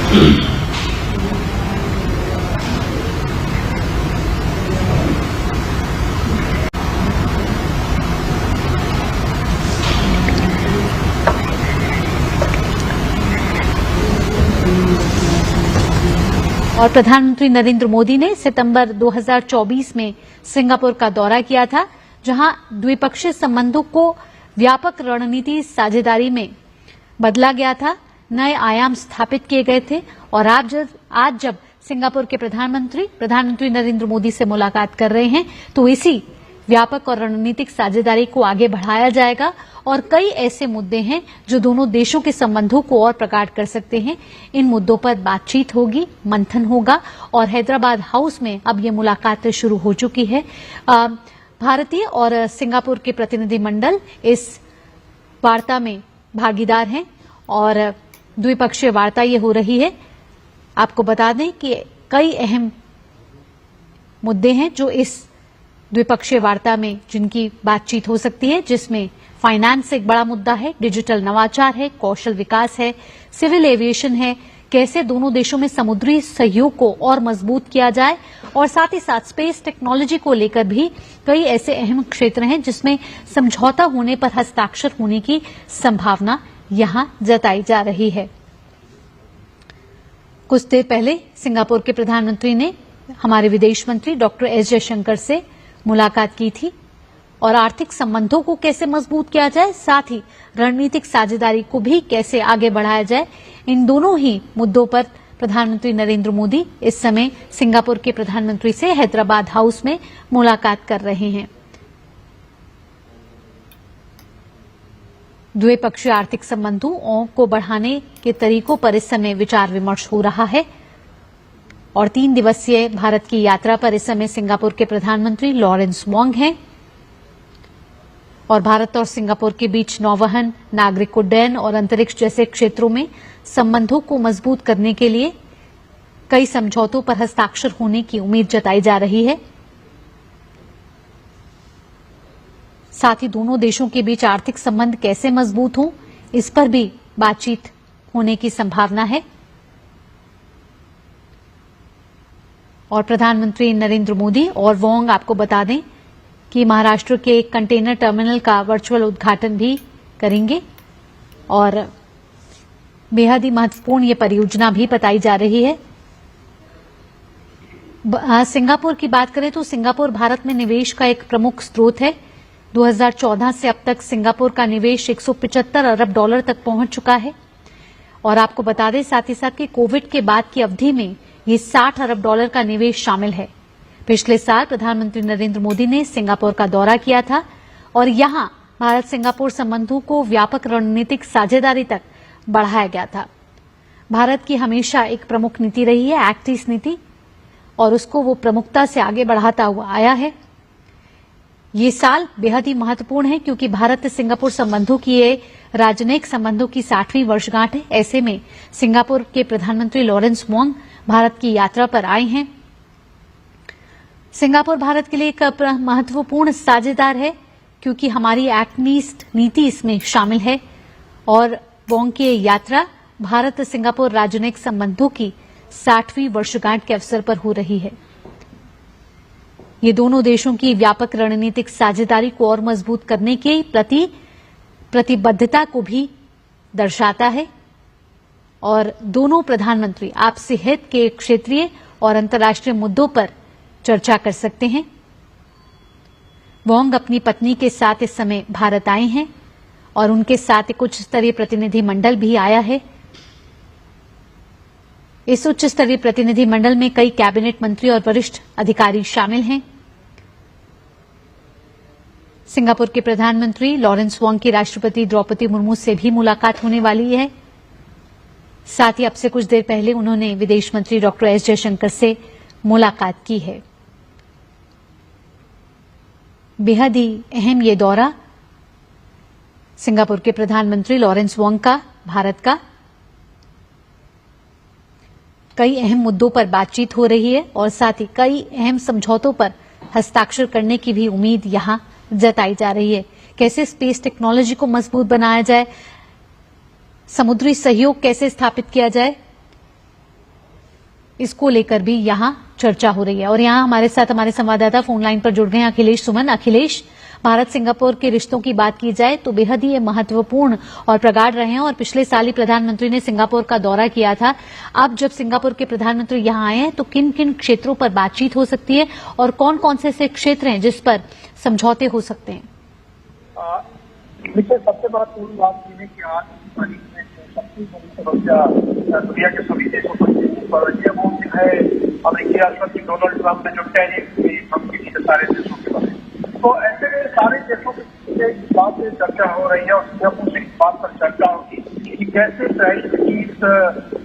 और प्रधानमंत्री नरेंद्र मोदी ने सितंबर 2024 में सिंगापुर का दौरा किया था, जहां द्विपक्षीय संबंधों को व्यापक रणनीति साझेदारी में बदला गया था, नए आयाम स्थापित किए गए थे। और आज जब सिंगापुर के प्रधानमंत्री नरेंद्र मोदी से मुलाकात कर रहे हैं, तो इसी व्यापक और रणनीतिक साझेदारी को आगे बढ़ाया जाएगा। और कई ऐसे मुद्दे हैं जो दोनों देशों के संबंधों को और प्रगाढ़ कर सकते हैं। इन मुद्दों पर बातचीत होगी, मंथन होगा और हैदराबाद हाउस में अब ये मुलाकात शुरू हो चुकी है। भारतीय और सिंगापुर के प्रतिनिधिमंडल इस वार्ता में भागीदार हैं और द्विपक्षीय वार्ता ये हो रही है। आपको बता दें कि कई अहम मुद्दे हैं जो इस द्विपक्षीय वार्ता में जिनकी बातचीत हो सकती है, जिसमें फाइनेंस एक बड़ा मुद्दा है, डिजिटल नवाचार है, कौशल विकास है, सिविल एविएशन है, कैसे दोनों देशों में समुद्री सहयोग को और मजबूत किया जाए, और साथ ही साथ स्पेस टेक्नोलॉजी को लेकर भी कई ऐसे अहम क्षेत्र हैं जिसमें समझौता होने पर हस्ताक्षर होने की संभावना यहां जताई जा रही है। कुछ देर पहले सिंगापुर के प्रधानमंत्री ने हमारे विदेश मंत्री डॉक्टर एस जयशंकर से मुलाकात की थी और आर्थिक संबंधों को कैसे मजबूत किया जाए, साथ ही रणनीतिक साझेदारी को भी कैसे आगे बढ़ाया जाए, इन दोनों ही मुद्दों पर प्रधानमंत्री नरेंद्र मोदी इस समय सिंगापुर के प्रधानमंत्री से हैदराबाद हाउस में मुलाकात कर रहे हैं। द्विपक्षीय आर्थिक संबंधों को बढ़ाने के तरीकों पर इस समय विचार विमर्श हो रहा है। और 3 दिवसीय भारत की यात्रा पर इस समय सिंगापुर के प्रधानमंत्री लॉरेंस वोंग हैं और भारत और सिंगापुर के बीच नौवहन, नागरिक उड्डयन और अंतरिक्ष जैसे क्षेत्रों में संबंधों को मजबूत करने के लिए कई समझौतों पर हस्ताक्षर होने की उम्मीद जताई जा रही है। साथ ही दोनों देशों के बीच आर्थिक संबंध कैसे मजबूत हों, इस पर भी बातचीत होने की संभावना है। और प्रधानमंत्री नरेंद्र मोदी और वोंग आपको बता दें कि महाराष्ट्र के एक कंटेनर टर्मिनल का वर्चुअल उद्घाटन भी करेंगे और बेहद ही महत्वपूर्ण ये परियोजना भी बताई जा रही है। सिंगापुर की बात करें तो सिंगापुर भारत में निवेश का एक प्रमुख स्रोत है। 2014 से अब तक सिंगापुर का निवेश 175 अरब डॉलर तक पहुंच चुका है। और आपको बता दें साथ ही साथ कि कोविड के बाद की अवधि में ये 60 अरब डॉलर का निवेश शामिल है। पिछले साल प्रधानमंत्री नरेंद्र मोदी ने सिंगापुर का दौरा किया था और यहां भारत सिंगापुर संबंधों को व्यापक रणनीतिक साझेदारी तक बढ़ाया गया था। भारत की हमेशा एक प्रमुख नीति रही है, एक्ट ईस्ट नीति, और उसको वो प्रमुखता से आगे बढ़ाता हुआ आया है। ये साल बेहद ही महत्वपूर्ण है क्योंकि भारत सिंगापुर संबंधों की ये राजनयिक संबंधों की 60वीं वर्षगांठ है। ऐसे में सिंगापुर के प्रधानमंत्री लॉरेंस वोंग भारत की यात्रा पर आए हैं। सिंगापुर भारत के लिए एक महत्वपूर्ण साझेदार है क्योंकि हमारी एक्ट ईस्ट नीति इसमें शामिल है और वोंग की यात्रा भारत सिंगापुर राजनयिक संबंधों की 60वीं वर्षगांठ के अवसर पर हो रही है। ये दोनों देशों की व्यापक रणनीतिक साझेदारी को और मजबूत करने के प्रति प्रतिबद्धता को भी दर्शाता है और दोनों प्रधानमंत्री आपसी हित के क्षेत्रीय और अंतर्राष्ट्रीय मुद्दों पर चर्चा कर सकते हैं। वोंग अपनी पत्नी के साथ इस समय भारत आए हैं और उनके साथ एक उच्च स्तरीय प्रतिनिधि मंडल भी आया है। इस उच्च स्तरीय प्रतिनिधि मंडल में कई कैबिनेट मंत्री और वरिष्ठ अधिकारी शामिल हैं। सिंगापुर के प्रधानमंत्री लॉरेंस वोंग की राष्ट्रपति द्रौपदी मुर्मू से भी मुलाकात होने वाली है। साथ ही अब से कुछ देर पहले उन्होंने विदेश मंत्री डॉक्टर एस जयशंकर से मुलाकात की है। बेहद ही अहम ये दौरा सिंगापुर के प्रधानमंत्री लॉरेंस वोंग का भारत का, कई अहम मुद्दों पर बातचीत हो रही है और साथ ही कई अहम समझौतों पर हस्ताक्षर करने की भी उम्मीद यहां जताई जा रही है। कैसे स्पेस टेक्नोलॉजी को मजबूत बनाया जाए, समुद्री सहयोग कैसे स्थापित किया जाए, इसको लेकर भी यहाँ चर्चा हो रही है। और यहाँ हमारे साथ हमारे संवाददाता फोन लाइन पर जुड़ गए हैं अखिलेश सुमन। अखिलेश, भारत सिंगापुर के रिश्तों की बात की जाए तो बेहद ही महत्वपूर्ण और प्रगाढ़ रहे हैं और पिछले साल ही प्रधानमंत्री ने सिंगापुर का दौरा किया था। अब जब सिंगापुर के प्रधानमंत्री यहाँ आए हैं तो किन किन क्षेत्रों पर बातचीत हो सकती है और कौन कौन से ऐसे क्षेत्र हैं जिस पर समझौते हो सकते हैं? सबसे महत्वपूर्ण बात यह है कि आज की तारीख में सबसे बड़ी समस्या दुनिया के सभी देशों पर ये वो है अमेरिकी राष्ट्रपति डोनाल्ड ट्रंप ने जो टैरिफ की धमकी दी है सारे देशों के बारे में। तो ऐसे में सारे देशों के बात से चर्चा हो रही है और सिंगापुर से इस बात पर चर्चा होगी कि कैसे टैरिफ की इस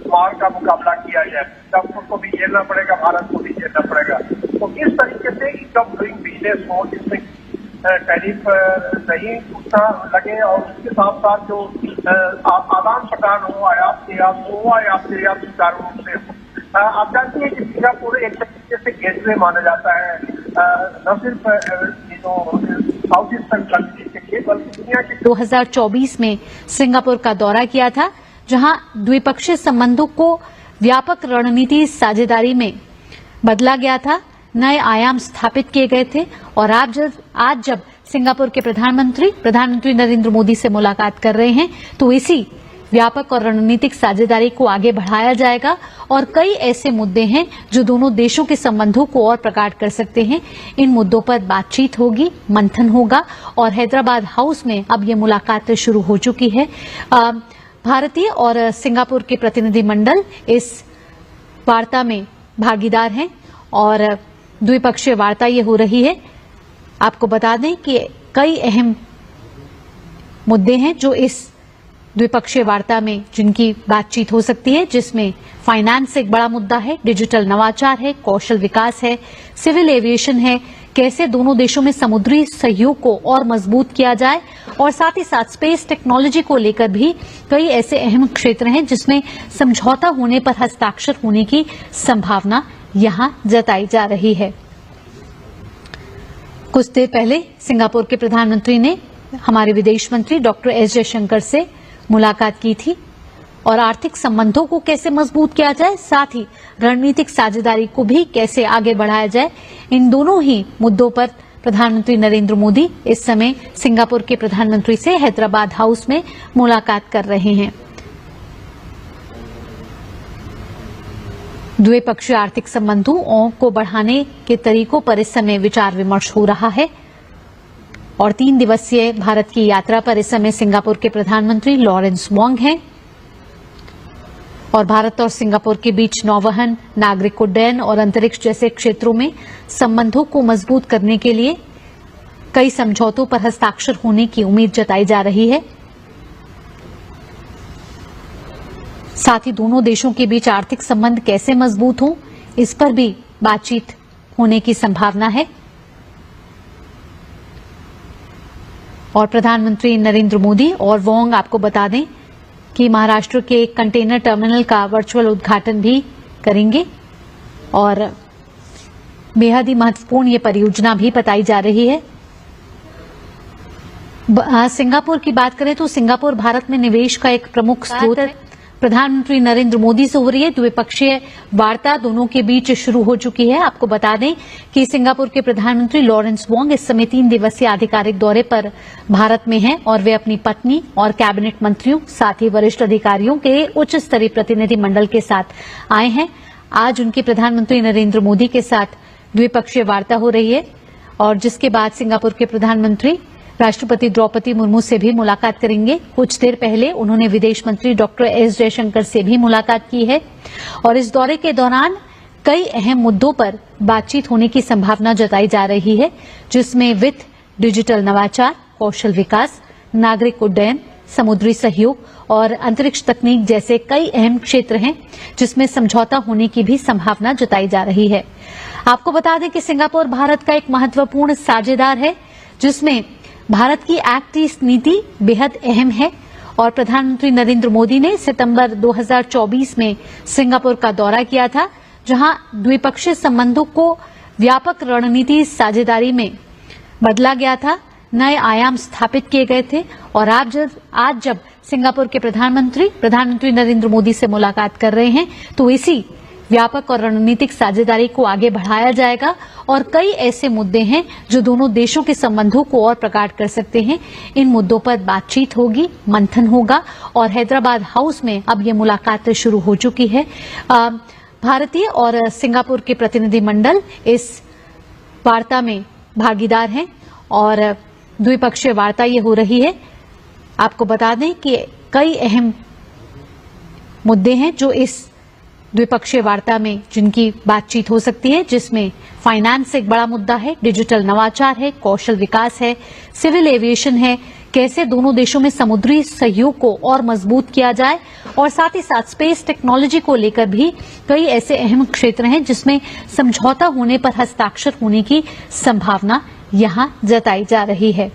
मार का मुकाबला किया जाए। सिंगापुर को भी झेलना पड़ेगा, भारत को भी झेलना पड़ेगा। तो किस तरीके से ईज ऑफ डूइंग बिजनेस हो जिसमें टैरिफ नहीं उठना लगे और उसके साथ साथ जो आदान प्रदान हो, आयात निर्यात हो, आयात निर्यात सुचारू रूप से हो। आप जानते हैं कि सिंगापुर एक तरीके से गेटवे माना जाता है न सिर्फ साउथ ईस्टर्न कंट्री के लिए बल्कि दुनिया के 2024 में सिंगापुर का दौरा किया था, जहां द्विपक्षीय संबंधों को व्यापक रणनीति साझेदारी में बदला गया था, नए आयाम स्थापित किए गए थे। और आज जब सिंगापुर के प्रधानमंत्री नरेंद्र मोदी से मुलाकात कर रहे हैं तो इसी व्यापक और रणनीतिक साझेदारी को आगे बढ़ाया जाएगा और कई ऐसे मुद्दे हैं जो दोनों देशों के संबंधों को और प्रगाढ़ कर सकते हैं। इन मुद्दों पर बातचीत होगी, मंथन होगा और हैदराबाद हाउस में अब ये मुलाकातें शुरू हो चुकी है। भारतीय और सिंगापुर के प्रतिनिधिमंडल इस वार्ता में भागीदार हैं और द्विपक्षीय वार्ता ये हो रही है। आपको बता दें कि कई अहम मुद्दे हैं जो इस द्विपक्षीय वार्ता में जिनकी बातचीत हो सकती है, जिसमें फाइनेंस एक बड़ा मुद्दा है, डिजिटल नवाचार है, कौशल विकास है, सिविल एविएशन है, कैसे दोनों देशों में समुद्री सहयोग को और मजबूत किया जाए और साथ ही साथ स्पेस टेक्नोलॉजी को लेकर भी कई ऐसे अहम क्षेत्र हैं जिसमें समझौता होने पर हस्ताक्षर होने की संभावना यहां जताई जा रही है। कुछ देर पहले सिंगापुर के प्रधानमंत्री ने हमारे विदेश मंत्री डॉक्टर एस जयशंकर से मुलाकात की थी और आर्थिक संबंधों को कैसे मजबूत किया जाए, साथ ही रणनीतिक साझेदारी को भी कैसे आगे बढ़ाया जाए, इन दोनों ही मुद्दों पर प्रधानमंत्री नरेंद्र मोदी इस समय सिंगापुर के प्रधानमंत्री से हैदराबाद हाउस में मुलाकात कर रहे हैं। द्विपक्षीय आर्थिक संबंधों को बढ़ाने के तरीकों पर इस समय विचार विमर्श हो रहा है और 3 दिवसीय भारत की यात्रा पर इस समय सिंगापुर के प्रधानमंत्री लॉरेंस वोंग हैं और भारत और सिंगापुर के बीच नौवहन, नागरिक उड्डयन और अंतरिक्ष जैसे क्षेत्रों में संबंधों को मजबूत करने के लिए कई समझौतों पर हस्ताक्षर होने की उम्मीद जताई जा रही है। साथ ही दोनों देशों के बीच आर्थिक संबंध कैसे मजबूत हों, इस पर भी बातचीत होने की संभावना है और प्रधानमंत्री नरेंद्र मोदी और वोंग आपको बता दें कि महाराष्ट्र के एक कंटेनर टर्मिनल का वर्चुअल उद्घाटन भी करेंगे और बेहद ही महत्वपूर्ण ये परियोजना भी बताई जा रही है। सिंगापुर की बात करें तो सिंगापुर भारत में निवेश का एक प्रमुख स्रोत है। प्रधानमंत्री नरेंद्र मोदी से हो रही है द्विपक्षीय वार्ता, दोनों के बीच शुरू हो चुकी है। आपको बता दें कि सिंगापुर के प्रधानमंत्री लॉरेंस वोंग इस समय 3 दिवसीय आधिकारिक दौरे पर भारत में हैं और वे अपनी पत्नी और कैबिनेट मंत्रियों, साथ ही वरिष्ठ अधिकारियों के उच्च स्तरीय प्रतिनिधिमंडल के साथ आए हैं। आज उनकी प्रधानमंत्री नरेंद्र मोदी के साथ द्विपक्षीय वार्ता हो रही है और जिसके बाद सिंगापुर के प्रधानमंत्री राष्ट्रपति द्रौपदी मुर्मू से भी मुलाकात करेंगे। कुछ देर पहले उन्होंने विदेश मंत्री डॉक्टर एस जयशंकर से भी मुलाकात की है और इस दौरे के दौरान कई अहम मुद्दों पर बातचीत होने की संभावना जताई जा रही है, जिसमें वित्त, डिजिटल नवाचार, कौशल विकास, नागरिक उड्डयन, समुद्री सहयोग और अंतरिक्ष तकनीक जैसे कई अहम क्षेत्र हैं जिसमें समझौता होने की भी संभावना जताई जा रही है। आपको बता दें कि सिंगापुर भारत का एक महत्वपूर्ण साझेदार है, जिसमें भारत की एक्ट ईस्ट नीति बेहद अहम है और प्रधानमंत्री नरेंद्र मोदी ने सितंबर 2024 में सिंगापुर का दौरा किया था, जहां द्विपक्षीय संबंधों को व्यापक रणनीति साझेदारी में बदला गया था, नए आयाम स्थापित किए गए थे और आज जब सिंगापुर के प्रधानमंत्री नरेंद्र मोदी से मुलाकात कर रहे हैं तो इसी व्यापक और रणनीतिक साझेदारी को आगे बढ़ाया जाएगा और कई ऐसे मुद्दे हैं जो दोनों देशों के संबंधों को और प्रगाढ़ कर सकते हैं। इन मुद्दों पर बातचीत होगी, मंथन होगा और हैदराबाद हाउस में अब ये मुलाकात शुरू हो चुकी है। भारतीय और सिंगापुर के प्रतिनिधि मंडल इस वार्ता में भागीदार हैं और द्विपक्षीय वार्ता ये हो रही है। आपको बता दें कि कई अहम मुद्दे हैं जो इस द्विपक्षीय वार्ता में जिनकी बातचीत हो सकती है, जिसमें फाइनेंस एक बड़ा मुद्दा है, डिजिटल नवाचार है, कौशल विकास है, सिविल एविएशन है, कैसे दोनों देशों में समुद्री सहयोग को और मजबूत किया जाए और साथ ही साथ स्पेस टेक्नोलॉजी को लेकर भी कई ऐसे अहम क्षेत्र हैं जिसमें समझौता होने पर हस्ताक्षर होने की संभावना यहां जताई जा रही है।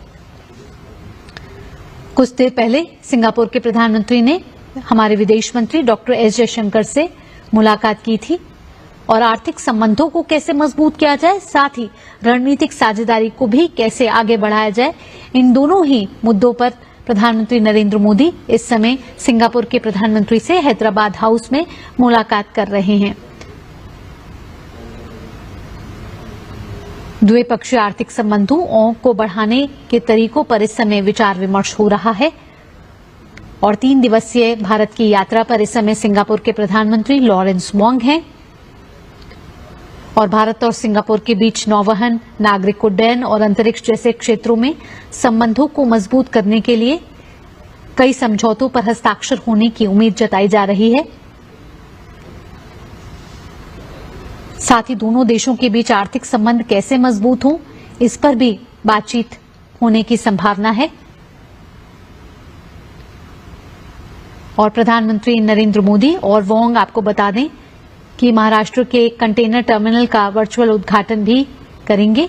कुछ देर पहले सिंगापुर के प्रधानमंत्री ने हमारे विदेश मंत्री डॉक्टर एस जयशंकर से मुलाकात की थी और आर्थिक संबंधों को कैसे मजबूत किया जाए, साथ ही रणनीतिक साझेदारी को भी कैसे आगे बढ़ाया जाए, इन दोनों ही मुद्दों पर प्रधानमंत्री नरेंद्र मोदी इस समय सिंगापुर के प्रधानमंत्री से हैदराबाद हाउस में मुलाकात कर रहे हैं। द्विपक्षीय आर्थिक संबंधों को बढ़ाने के तरीकों पर इस समय विचार विमर्श हो रहा है और 3 दिवसीय भारत की यात्रा पर इस समय सिंगापुर के प्रधानमंत्री लॉरेंस वोंग हैं और भारत और सिंगापुर के बीच नौवहन, नागरिक उड्डयन और अंतरिक्ष जैसे क्षेत्रों में संबंधों को मजबूत करने के लिए कई समझौतों पर हस्ताक्षर होने की उम्मीद जताई जा रही है। साथ ही दोनों देशों के बीच आर्थिक संबंध कैसे मजबूत हों, इस पर भी बातचीत होने की संभावना है और प्रधानमंत्री नरेंद्र मोदी और वोंग आपको बता दें कि महाराष्ट्र के एक कंटेनर टर्मिनल का वर्चुअल उद्घाटन भी करेंगे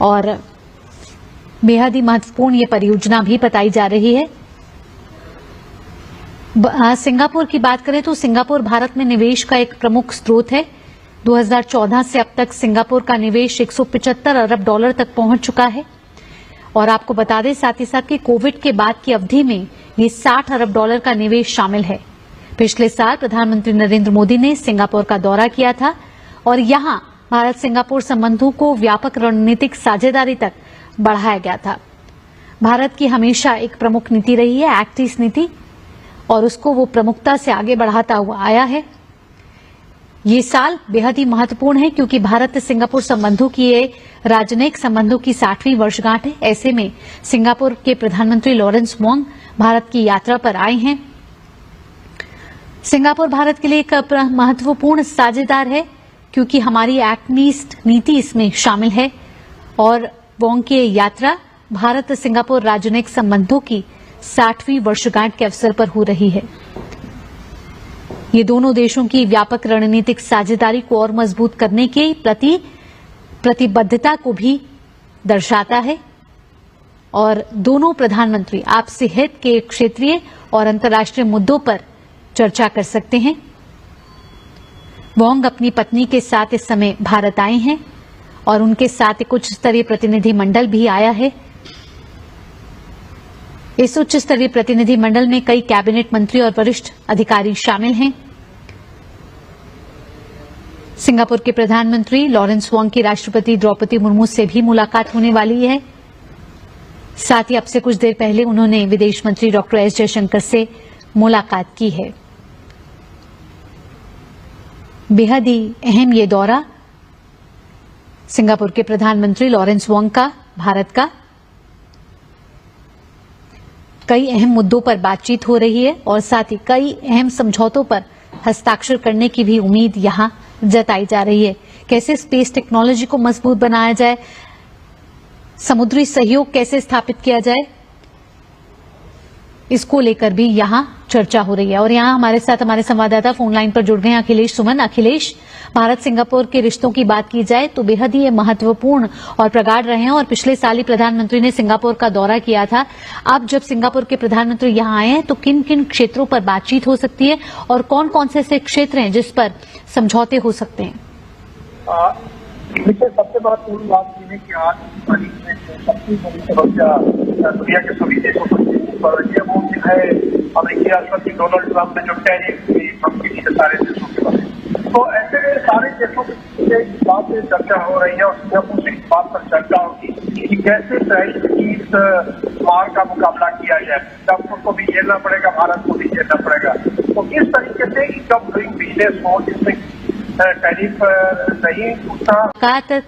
और बेहद ही महत्वपूर्ण ये परियोजना भी बताई जा रही है। सिंगापुर की बात करें तो सिंगापुर भारत में निवेश का एक प्रमुख स्रोत है। 2014 से अब तक सिंगापुर का निवेश 175 अरब डॉलर तक पहुंच चुका है और आपको बता दें साथ ही साथ कि कोविड के बाद की अवधि में ये 60 अरब डॉलर का निवेश शामिल है। पिछले साल प्रधानमंत्री नरेंद्र मोदी ने सिंगापुर का दौरा किया था और यहां भारत सिंगापुर संबंधों को व्यापक रणनीतिक साझेदारी तक बढ़ाया गया था। भारत की हमेशा एक प्रमुख नीति रही है, एक्ट ईस्ट नीति, और उसको वो प्रमुखता से आगे बढ़ाता हुआ आया है। ये साल बेहद ही महत्वपूर्ण है क्योंकि भारत सिंगापुर संबंधों की ये राजनयिक संबंधों की 60वीं वर्षगांठ है। ऐसे में सिंगापुर के प्रधानमंत्री लॉरेंस वोंग भारत की यात्रा पर आए हैं। सिंगापुर भारत के लिए एक महत्वपूर्ण साझेदार है क्योंकि हमारी एक्ट ईस्ट नीति इसमें शामिल है और वोंग की यात्रा भारत सिंगापुर राजनयिक संबंधों की 60वीं वर्षगांठ के अवसर पर हो रही है। ये दोनों देशों की व्यापक रणनीतिक साझेदारी को और मजबूत करने के प्रति प्रतिबद्धता को भी दर्शाता है और दोनों प्रधानमंत्री आपसी हित के क्षेत्रीय और अंतर्राष्ट्रीय मुद्दों पर चर्चा कर सकते हैं। वोंग अपनी पत्नी के साथ इस समय भारत आए हैं और उनके साथ एक उच्च स्तरीय प्रतिनिधि मंडल भी आया है। इस उच्च स्तरीय प्रतिनिधि मंडल में कई कैबिनेट मंत्री और वरिष्ठ अधिकारी शामिल हैं। सिंगापुर के प्रधानमंत्री लॉरेंस वोंग की राष्ट्रपति द्रौपदी मुर्मू से भी मुलाकात होने वाली है। साथ ही अब से कुछ देर पहले उन्होंने विदेश मंत्री डॉक्टर एस जयशंकर से मुलाकात की है। बेहद ही अहम ये दौरा सिंगापुर के प्रधानमंत्री लॉरेंस वोंग का भारत का, कई अहम मुद्दों पर बातचीत हो रही है और साथ ही कई अहम समझौतों पर हस्ताक्षर करने की भी उम्मीद यहां जताई जा रही है। कैसे स्पेस टेक्नोलॉजी को मजबूत बनाया जाए, समुद्री सहयोग कैसे स्थापित किया जाए, इसको लेकर भी यहां चर्चा हो रही है। और यहां हमारे साथ हमारे संवाददाता फोन लाइन पर जुड़ गए हैं अखिलेश सुमन। अखिलेश, भारत सिंगापुर के रिश्तों की बात की जाए तो बेहद ही महत्वपूर्ण और प्रगाढ़ रहे हैं और पिछले साल ही प्रधानमंत्री ने सिंगापुर का दौरा किया था। अब जब सिंगापुर के प्रधानमंत्री यहां आए हैं तो किन किन क्षेत्रों पर बातचीत हो सकती है और कौन कौन से ऐसे क्षेत्र हैं जिस पर समझौते हो सकते हैं? सबसे महत्वपूर्ण बात यह है कि आज की तारीख में सबसे बड़ी समस्या दुनिया के सभी देशों पर ये वो है अमेरिकी राष्ट्रपति डोनाल्ड ट्रंप ने जो टैरिफ की धमकी दी है सारे देशों के बारे में। तो ऐसे सारे देशों से इस बात पे चर्चा हो रही है और सिंगापुर से इस बात पर चर्चा होगी कि कैसे टैरिफ की इस मार का मुकाबला किया जाए। सिंगापुर को भी झेलना पड़ेगा, भारत को भी झेलना पड़ेगा। तो किस तरीके से ईज ऑफ डूइंग बिजनेस हो जिसमें टैरिफ नहीं उठता।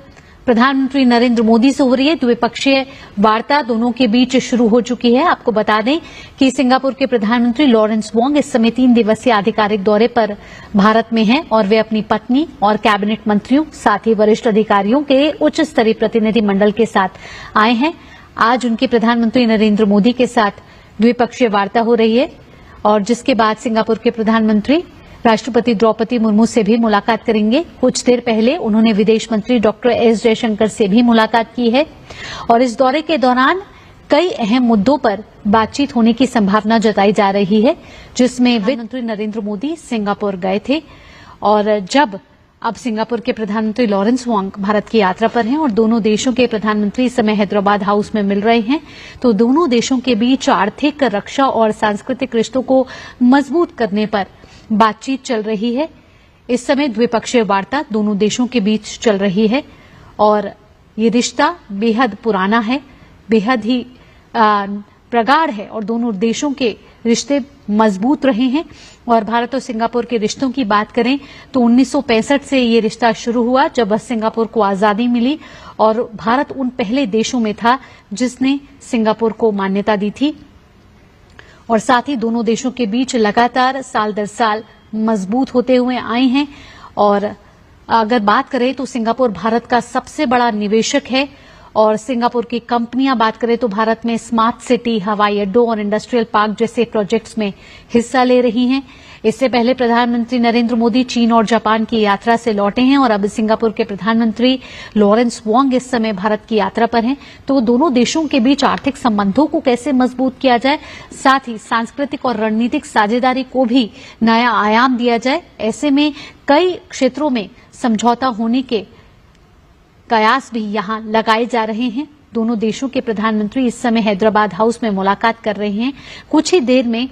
प्रधानमंत्री नरेंद्र मोदी से हो रही है द्विपक्षीय वार्ता, दोनों के बीच शुरू हो चुकी है। आपको बता दें कि सिंगापुर के प्रधानमंत्री लॉरेंस वोंग इस समय 3 दिवसीय आधिकारिक दौरे पर भारत में हैं और वे अपनी पत्नी और कैबिनेट मंत्रियों, साथ ही वरिष्ठ अधिकारियों के उच्च स्तरीय प्रतिनिधि मंडल के साथ आए हैं। आज उनके प्रधानमंत्री नरेंद्र मोदी के साथ द्विपक्षीय वार्ता हो रही है और जिसके बाद सिंगापुर के प्रधानमंत्री राष्ट्रपति द्रौपदी मुर्मू से भी मुलाकात करेंगे। कुछ देर पहले उन्होंने विदेश मंत्री डॉक्टर एस जयशंकर से भी मुलाकात की है और इस दौरे के दौरान कई अहम मुद्दों पर बातचीत होने की संभावना जताई जा रही है, जिसमें प्रधानमंत्री नरेंद्र मोदी सिंगापुर गए थे और जब अब सिंगापुर के प्रधानमंत्री लॉरेंस वोंग भारत की यात्रा पर हैं और दोनों देशों के प्रधानमंत्री इस समय हैदराबाद हाउस में मिल रहे हैं, तो दोनों देशों के बीच आर्थिक, रक्षा और सांस्कृतिक रिश्तों को मजबूत करने पर बातचीत चल रही है। इस समय द्विपक्षीय वार्ता दोनों देशों के बीच चल रही है और ये रिश्ता बेहद पुराना है, बेहद ही प्रगाढ़ है और दोनों देशों के रिश्ते मजबूत रहे हैं। और भारत और सिंगापुर के रिश्तों की बात करें तो 1965 से ये रिश्ता शुरू हुआ, जब सिंगापुर को आजादी मिली और भारत उन पहले देशों में था जिसने सिंगापुर को मान्यता दी थी और साथ ही दोनों देशों के बीच लगातार साल दर साल मजबूत होते हुए आए हैं। और अगर बात करें तो सिंगापुर भारत का सबसे बड़ा निवेशक है और सिंगापुर की कंपनियां बात करें तो भारत में स्मार्ट सिटी, हवाई अड्डों और इंडस्ट्रियल पार्क जैसे प्रोजेक्ट्स में हिस्सा ले रही हैं। इससे पहले प्रधानमंत्री नरेंद्र मोदी चीन और जापान की यात्रा से लौटे हैं और अब सिंगापुर के प्रधानमंत्री लॉरेंस वोंग इस समय भारत की यात्रा पर हैं। तो दोनों देशों के बीच आर्थिक संबंधों को कैसे मजबूत किया जाए, साथ ही सांस्कृतिक और रणनीतिक साझेदारी को भी नया आयाम दिया जाए, ऐसे में कई क्षेत्रों में समझौता होने के कयास भी यहां लगाए जा रहे हैं। दोनों देशों के प्रधानमंत्री इस समय हैदराबाद हाउस में मुलाकात कर रहे हैं। कुछ ही देर में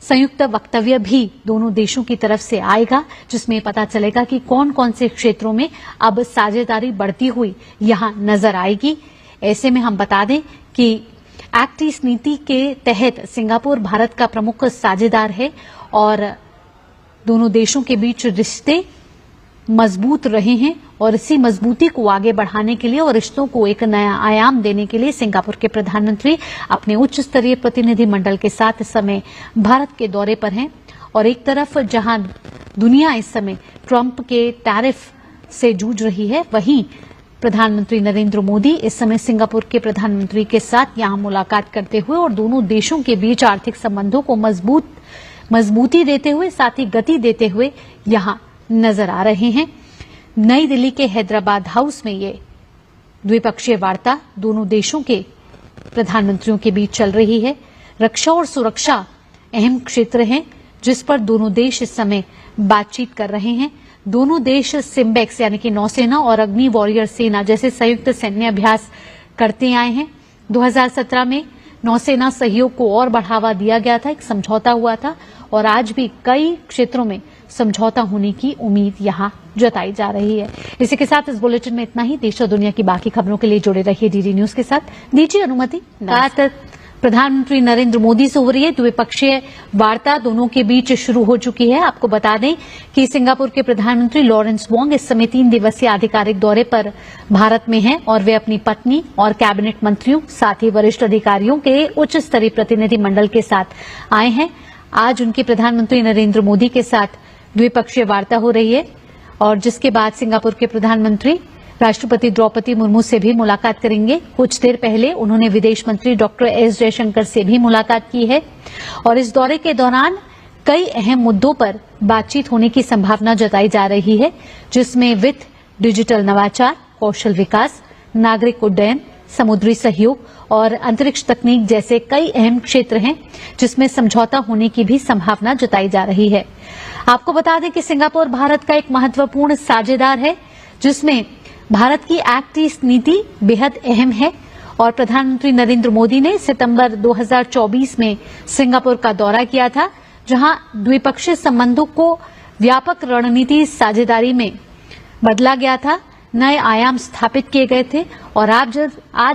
संयुक्त वक्तव्य भी दोनों देशों की तरफ से आएगा, जिसमें पता चलेगा कि कौन कौन से क्षेत्रों में अब साझेदारी बढ़ती हुई यहां नजर आएगी। ऐसे में हम बता दें कि एक्ट ईस्ट नीति के तहत सिंगापुर भारत का प्रमुख साझेदार है और दोनों देशों के बीच रिश्ते मजबूत रहे हैं और इसी मजबूती को आगे बढ़ाने के लिए और रिश्तों को एक नया आयाम देने के लिए सिंगापुर के प्रधानमंत्री अपने उच्च स्तरीय प्रतिनिधि मंडल के साथ इस समय भारत के दौरे पर हैं। और एक तरफ जहां दुनिया इस समय ट्रंप के टैरिफ से जूझ रही है, वहीं प्रधानमंत्री नरेंद्र मोदी इस समय सिंगापुर के प्रधानमंत्री के साथ यहां मुलाकात करते हुए और दोनों देशों के बीच आर्थिक संबंधों को मजबूती देते हुए, साथ ही गति देते हुए यहां नजर आ रहे हैं। नई दिल्ली के हैदराबाद हाउस में ये द्विपक्षीय वार्ता दोनों देशों के प्रधानमंत्रियों के बीच चल रही है। रक्षा और सुरक्षा अहम क्षेत्र हैं जिस पर दोनों देश इस समय बातचीत कर रहे हैं। दोनों देश सिम्बेक्स यानी कि नौसेना और अग्नि वॉरियर सेना जैसे संयुक्त सैन्य अभ्यास करते आए हैं। 2017 में नौसेना सहयोग को और बढ़ावा दिया गया था, एक समझौता हुआ था और आज भी कई क्षेत्रों में समझौता होने की उम्मीद यहां जताई जा रही है। इसी के साथ इस बुलेटिन में इतना ही। देश और दुनिया की बाकी खबरों के लिए जुड़े रहिए डीडी न्यूज के साथ। दीजिए अनुमति। प्रधानमंत्री नरेंद्र मोदी से हो रही है द्विपक्षीय वार्ता, दोनों के बीच शुरू हो चुकी है। आपको बता दें कि सिंगापुर के प्रधानमंत्री लॉरेंस वोंग इस समय 3 दिवसीय आधिकारिक दौरे पर भारत में हैं और वे अपनी पत्नी और कैबिनेट मंत्रियों, साथ ही वरिष्ठ अधिकारियों के उच्च स्तरीय प्रतिनिधि मंडल के साथ आए हैं। आज उनके प्रधानमंत्री नरेंद्र मोदी के साथ द्विपक्षीय वार्ता हो रही है और जिसके बाद सिंगापुर के प्रधानमंत्री राष्ट्रपति द्रौपदी मुर्मू से भी मुलाकात करेंगे। कुछ देर पहले उन्होंने विदेश मंत्री डॉक्टर एस जयशंकर से भी मुलाकात की है और इस दौरे के दौरान कई अहम मुद्दों पर बातचीत होने की संभावना जताई जा रही है, जिसमें वित्त, डिजिटल नवाचार, कौशल विकास, नागरिक उड्डयन, समुद्री सहयोग और अंतरिक्ष तकनीक जैसे कई अहम क्षेत्र हैं जिसमें समझौता होने की भी संभावना जताई जा रही है। आपको बता दें कि सिंगापुर भारत का एक महत्वपूर्ण साझेदार है, जिसमें भारत की एक्ट ईस्ट नीति बेहद अहम है और प्रधानमंत्री नरेंद्र मोदी ने सितंबर 2024 में सिंगापुर का दौरा किया था, जहां द्विपक्षीय संबंधों को व्यापक रणनीति साझेदारी में बदला गया था, नए आयाम स्थापित किए गए थे। और आज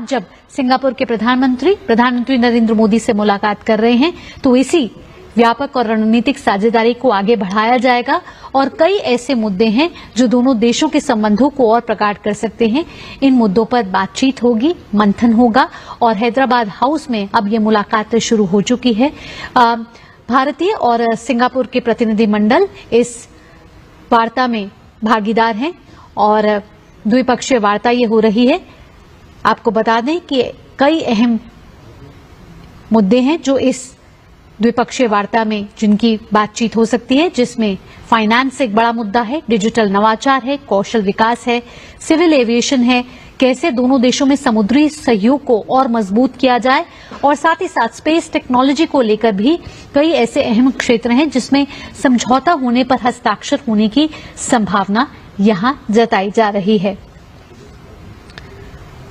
जब सिंगापुर के प्रधानमंत्री नरेंद्र मोदी से मुलाकात कर रहे हैं तो इसी व्यापक और रणनीतिक साझेदारी को आगे बढ़ाया जाएगा और कई ऐसे मुद्दे हैं जो दोनों देशों के संबंधों को और प्रगाढ़ कर सकते हैं। इन मुद्दों पर बातचीत होगी, मंथन होगा और हैदराबाद हाउस में अब ये मुलाकात शुरू हो चुकी है। भारतीय और सिंगापुर के प्रतिनिधिमंडल इस वार्ता में भागीदार हैं और द्विपक्षीय वार्ता ये हो रही है। आपको बता दें कि कई अहम मुद्दे हैं जो इस द्विपक्षीय वार्ता में जिनकी बातचीत हो सकती है, जिसमें फाइनेंस एक बड़ा मुद्दा है, डिजिटल नवाचार है, कौशल विकास है, सिविल एविएशन है, कैसे दोनों देशों में समुद्री सहयोग को और मजबूत किया जाए और साथ ही साथ स्पेस टेक्नोलॉजी को लेकर भी कई ऐसे अहम क्षेत्र हैं जिसमें समझौता होने पर हस्ताक्षर होने की संभावना यहां जताई जा रही है।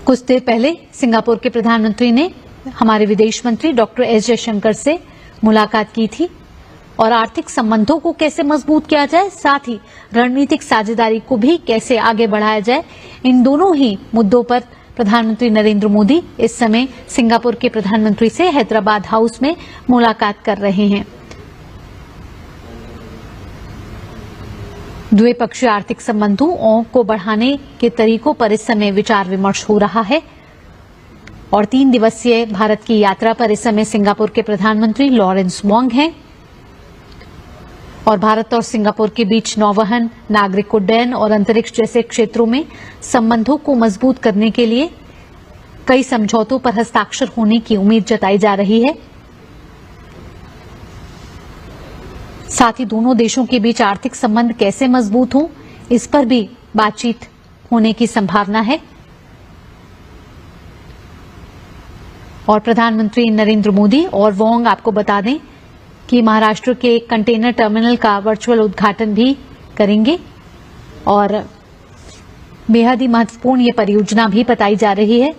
कुछ देर पहले सिंगापुर के प्रधानमंत्री ने हमारे विदेश मंत्री डॉक्टर एस जयशंकर से मुलाकात की थी और आर्थिक संबंधों को कैसे मजबूत किया जाए, साथ ही रणनीतिक साझेदारी को भी कैसे आगे बढ़ाया जाए, इन दोनों ही मुद्दों पर प्रधानमंत्री नरेंद्र मोदी इस समय सिंगापुर के प्रधानमंत्री से हैदराबाद हाउस में मुलाकात कर रहे हैं। द्विपक्षीय आर्थिक संबंधों को बढ़ाने के तरीकों पर इस समय विचार विमर्श हो रहा है और 3 दिवसीय भारत की यात्रा पर इस समय सिंगापुर के प्रधानमंत्री लॉरेंस वोंग हैं और भारत और सिंगापुर के बीच नौवहन, नागरिक उड्डयन और अंतरिक्ष जैसे क्षेत्रों में संबंधों को मजबूत करने के लिए कई समझौतों पर हस्ताक्षर होने की उम्मीद जताई जा रही है। साथ ही दोनों देशों के बीच आर्थिक संबंध कैसे मजबूत हों, इस पर भी बातचीत होने की संभावना है और प्रधानमंत्री नरेंद्र मोदी और वोंग आपको बता दें कि महाराष्ट्र के कंटेनर टर्मिनल का वर्चुअल उद्घाटन भी करेंगे और बेहद ही महत्वपूर्ण ये परियोजना भी बताई जा रही है।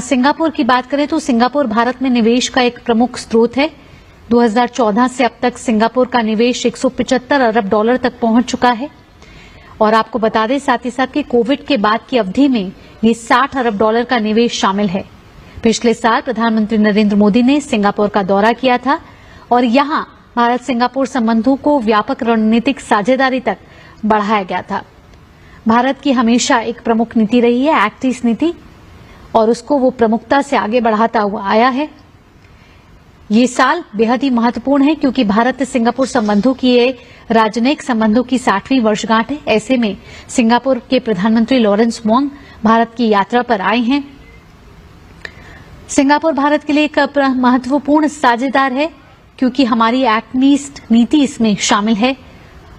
सिंगापुर की बात करें तो सिंगापुर भारत में निवेश का एक प्रमुख स्रोत है। 2014 से अब तक सिंगापुर का निवेश 175 अरब डॉलर तक पहुंच चुका है और आपको बता दें साथ ही साथ कि कोविड के बाद की अवधि में ये 60 अरब डॉलर का निवेश शामिल है। पिछले साल प्रधानमंत्री नरेंद्र मोदी ने सिंगापुर का दौरा किया था और यहां भारत सिंगापुर संबंधों को व्यापक रणनीतिक साझेदारी तक बढ़ाया गया था। भारत की हमेशा एक प्रमुख नीति रही है, एक्ट ईस्ट नीति, और उसको वो प्रमुखता से आगे बढ़ाता हुआ आया है। ये साल बेहद ही महत्वपूर्ण है क्योंकि भारत सिंगापुर संबंधों की ये राजनयिक संबंधों की 60वीं वर्षगांठ है। ऐसे में सिंगापुर के प्रधानमंत्री लॉरेंस वोंग भारत की यात्रा पर आए हैं। सिंगापुर भारत के लिए एक महत्वपूर्ण साझेदार है क्योंकि हमारी एक्ट ईस्ट नीति इसमें शामिल है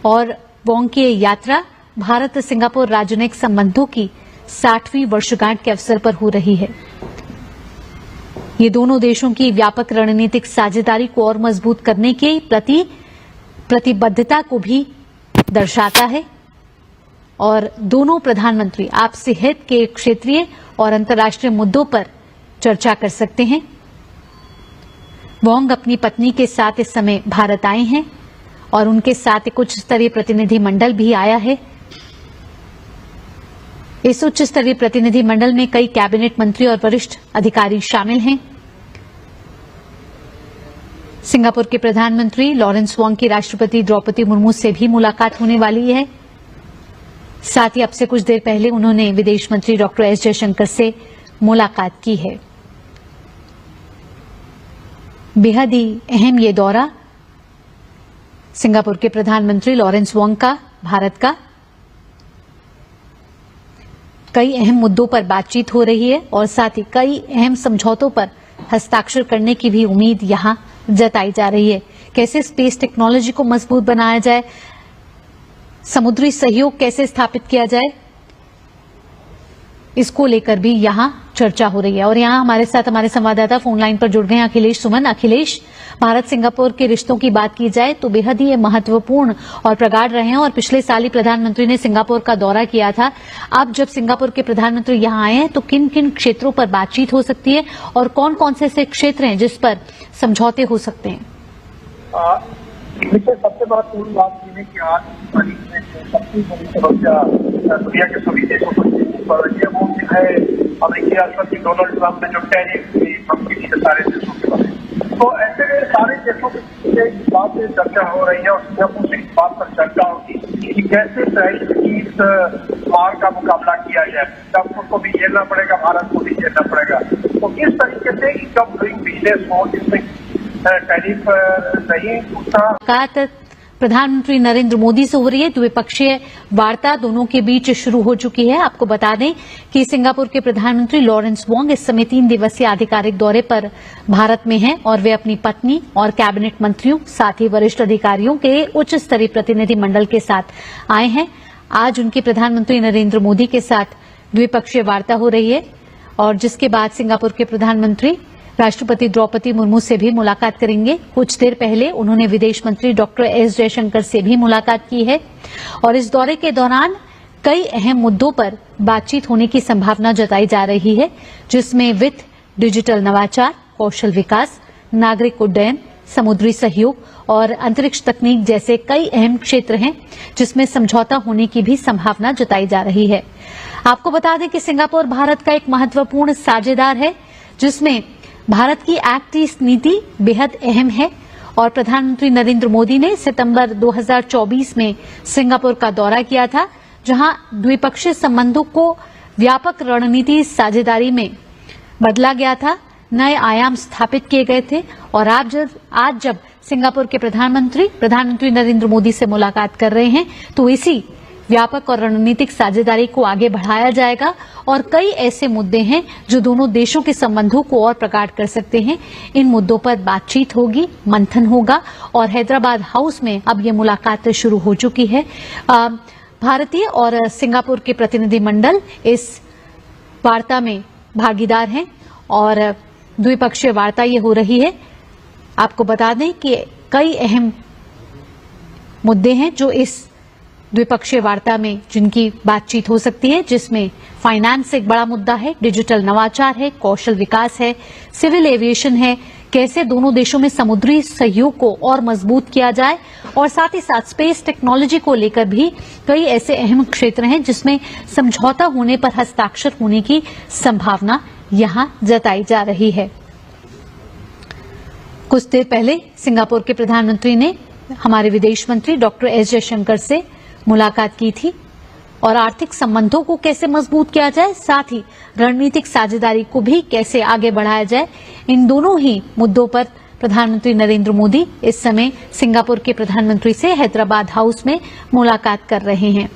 और वोंग की यात्रा भारत सिंगापुर राजनयिक संबंधों की 60वीं वर्षगांठ के अवसर पर हो रही है। ये दोनों देशों की व्यापक रणनीतिक साझेदारी को और मजबूत करने के प्रति प्रतिबद्धता को भी दर्शाता है और दोनों प्रधानमंत्री आपसी हित के क्षेत्रीय और अंतर्राष्ट्रीय मुद्दों पर चर्चा कर सकते हैं। वोंग अपनी पत्नी के साथ इस समय भारत आए हैं और उनके साथ एक उच्च स्तरीय प्रतिनिधि मंडल भी आया है। इस उच्च स्तरीय प्रतिनिधि मंडल में कई कैबिनेट मंत्री और वरिष्ठ अधिकारी शामिल हैं। सिंगापुर के प्रधानमंत्री लॉरेंस वोंग की राष्ट्रपति द्रौपदी मुर्मू से भी मुलाकात होने वाली है। साथ ही अब से कुछ देर पहले उन्होंने विदेश मंत्री डॉक्टर एस जयशंकर से मुलाकात की है। बेहद ही अहम ये दौरा सिंगापुर के प्रधानमंत्री लॉरेंस वोंग का भारत का कई अहम मुद्दों पर बातचीत हो रही है और साथ ही कई अहम समझौतों पर हस्ताक्षर करने की भी उम्मीद यहां जताई जा रही है। कैसे स्पेस टेक्नोलॉजी को मजबूत बनाया जाए, समुद्री सहयोग कैसे स्थापित किया जाए, इसको लेकर भी यहां चर्चा हो रही है। और यहां हमारे साथ हमारे संवाददाता फोन लाइन पर जुड़ गए हैं अखिलेश सुमन। अखिलेश, भारत सिंगापुर के रिश्तों की बात की जाए तो बेहद ही महत्वपूर्ण और प्रगाढ़ रहे हैं और पिछले साल ही प्रधानमंत्री ने सिंगापुर का दौरा किया था। अब जब सिंगापुर के प्रधानमंत्री यहां आए हैं तो किन किन क्षेत्रों पर बातचीत हो सकती है और कौन कौन से ऐसे क्षेत्र हैं जिस पर समझौते हो सकते हैं? इसमें सबसे महत्वपूर्ण बात यह है कि आज की तारीख में जो सबसे बड़ी समस्या दुनिया के सभी देशों पर पड़ रही है वो है अमेरिकी राष्ट्रपति डोनाल्ड ट्रंप ने जो टैरिफ की धमकी दी है सारे देशों के बारे में। तो ऐसे में सारे देशों से इस बात पर चर्चा हो रही है और सिंगापुर से इस बात पर चर्चा होगी कि कैसे टैरिफ की इस मार का मुकाबला किया जाए। सिंगापुर को भी झेलना पड़ेगा, भारत को भी झेलना पड़ेगा। तो किस तरीके से इनकम डूइंग बिजनेस हो जिसमें टैरिफ नहीं उठता। प्रधानमंत्री नरेंद्र मोदी से हो रही है द्विपक्षीय वार्ता, दोनों के बीच शुरू हो चुकी है। आपको बता दें कि सिंगापुर के प्रधानमंत्री लॉरेंस वोंग इस समय 3 दिवसीय आधिकारिक दौरे पर भारत में हैं और वे अपनी पत्नी और कैबिनेट मंत्रियों साथ ही वरिष्ठ अधिकारियों के उच्च स्तरीय प्रतिनिधि मंडल के साथ आए हैं। आज उनकी प्रधानमंत्री नरेंद्र मोदी के साथ द्विपक्षीय वार्ता हो रही है और जिसके बाद सिंगापुर के प्रधानमंत्री राष्ट्रपति द्रौपदी मुर्मू से भी मुलाकात करेंगे। कुछ देर पहले उन्होंने विदेश मंत्री डॉक्टर एस जयशंकर से भी मुलाकात की है और इस दौरे के दौरान कई अहम मुद्दों पर बातचीत होने की संभावना जताई जा रही है, जिसमें वित्त, डिजिटल नवाचार, कौशल विकास, नागरिक उड्डयन, समुद्री सहयोग और अंतरिक्ष तकनीक जैसे कई अहम क्षेत्र हैं, जिसमें समझौता होने की भी संभावना जताई जा रही है। आपको बता दें कि सिंगापुर भारत का एक महत्वपूर्ण साझेदार है, जिसमें भारत की एक्ट ईस्ट नीति बेहद अहम है और प्रधानमंत्री नरेंद्र मोदी ने सितंबर 2024 में सिंगापुर का दौरा किया था, जहां द्विपक्षीय संबंधों को व्यापक रणनीति साझेदारी में बदला गया था, नए आयाम स्थापित किए गए थे और आज जब सिंगापुर के प्रधानमंत्री नरेंद्र मोदी से मुलाकात कर रहे हैं तो इसी व्यापक और रणनीतिक साझेदारी को आगे बढ़ाया जाएगा और कई ऐसे मुद्दे हैं जो दोनों देशों के संबंधों को और प्रगाढ़ कर सकते हैं। इन मुद्दों पर बातचीत होगी, मंथन होगा और हैदराबाद हाउस में अब ये मुलाकात शुरू हो चुकी है। भारतीय और सिंगापुर के प्रतिनिधि मंडल इस वार्ता में भागीदार हैं और द्विपक्षीय वार्ता ये हो रही है। आपको बता दें कि कई अहम मुद्दे हैं जो इस द्विपक्षीय वार्ता में जिनकी बातचीत हो सकती है, जिसमें फाइनेंस एक बड़ा मुद्दा है, डिजिटल नवाचार है, कौशल विकास है, सिविल एविएशन है, कैसे दोनों देशों में समुद्री सहयोग को और मजबूत किया जाए और साथ ही साथ स्पेस टेक्नोलॉजी को लेकर भी कई ऐसे अहम क्षेत्र हैं जिसमें समझौता होने पर हस्ताक्षर होने की संभावना यहां जताई जा रही है। कुछ देर पहले सिंगापुर के प्रधानमंत्री ने हमारे विदेश मंत्री डॉक्टर एस जयशंकर से मुलाकात की थी और आर्थिक संबंधों को कैसे मजबूत किया जाए, साथ ही रणनीतिक साझेदारी को भी कैसे आगे बढ़ाया जाए, इन दोनों ही मुद्दों पर प्रधानमंत्री नरेंद्र मोदी इस समय सिंगापुर के प्रधानमंत्री से हैदराबाद हाउस में मुलाकात कर रहे हैं।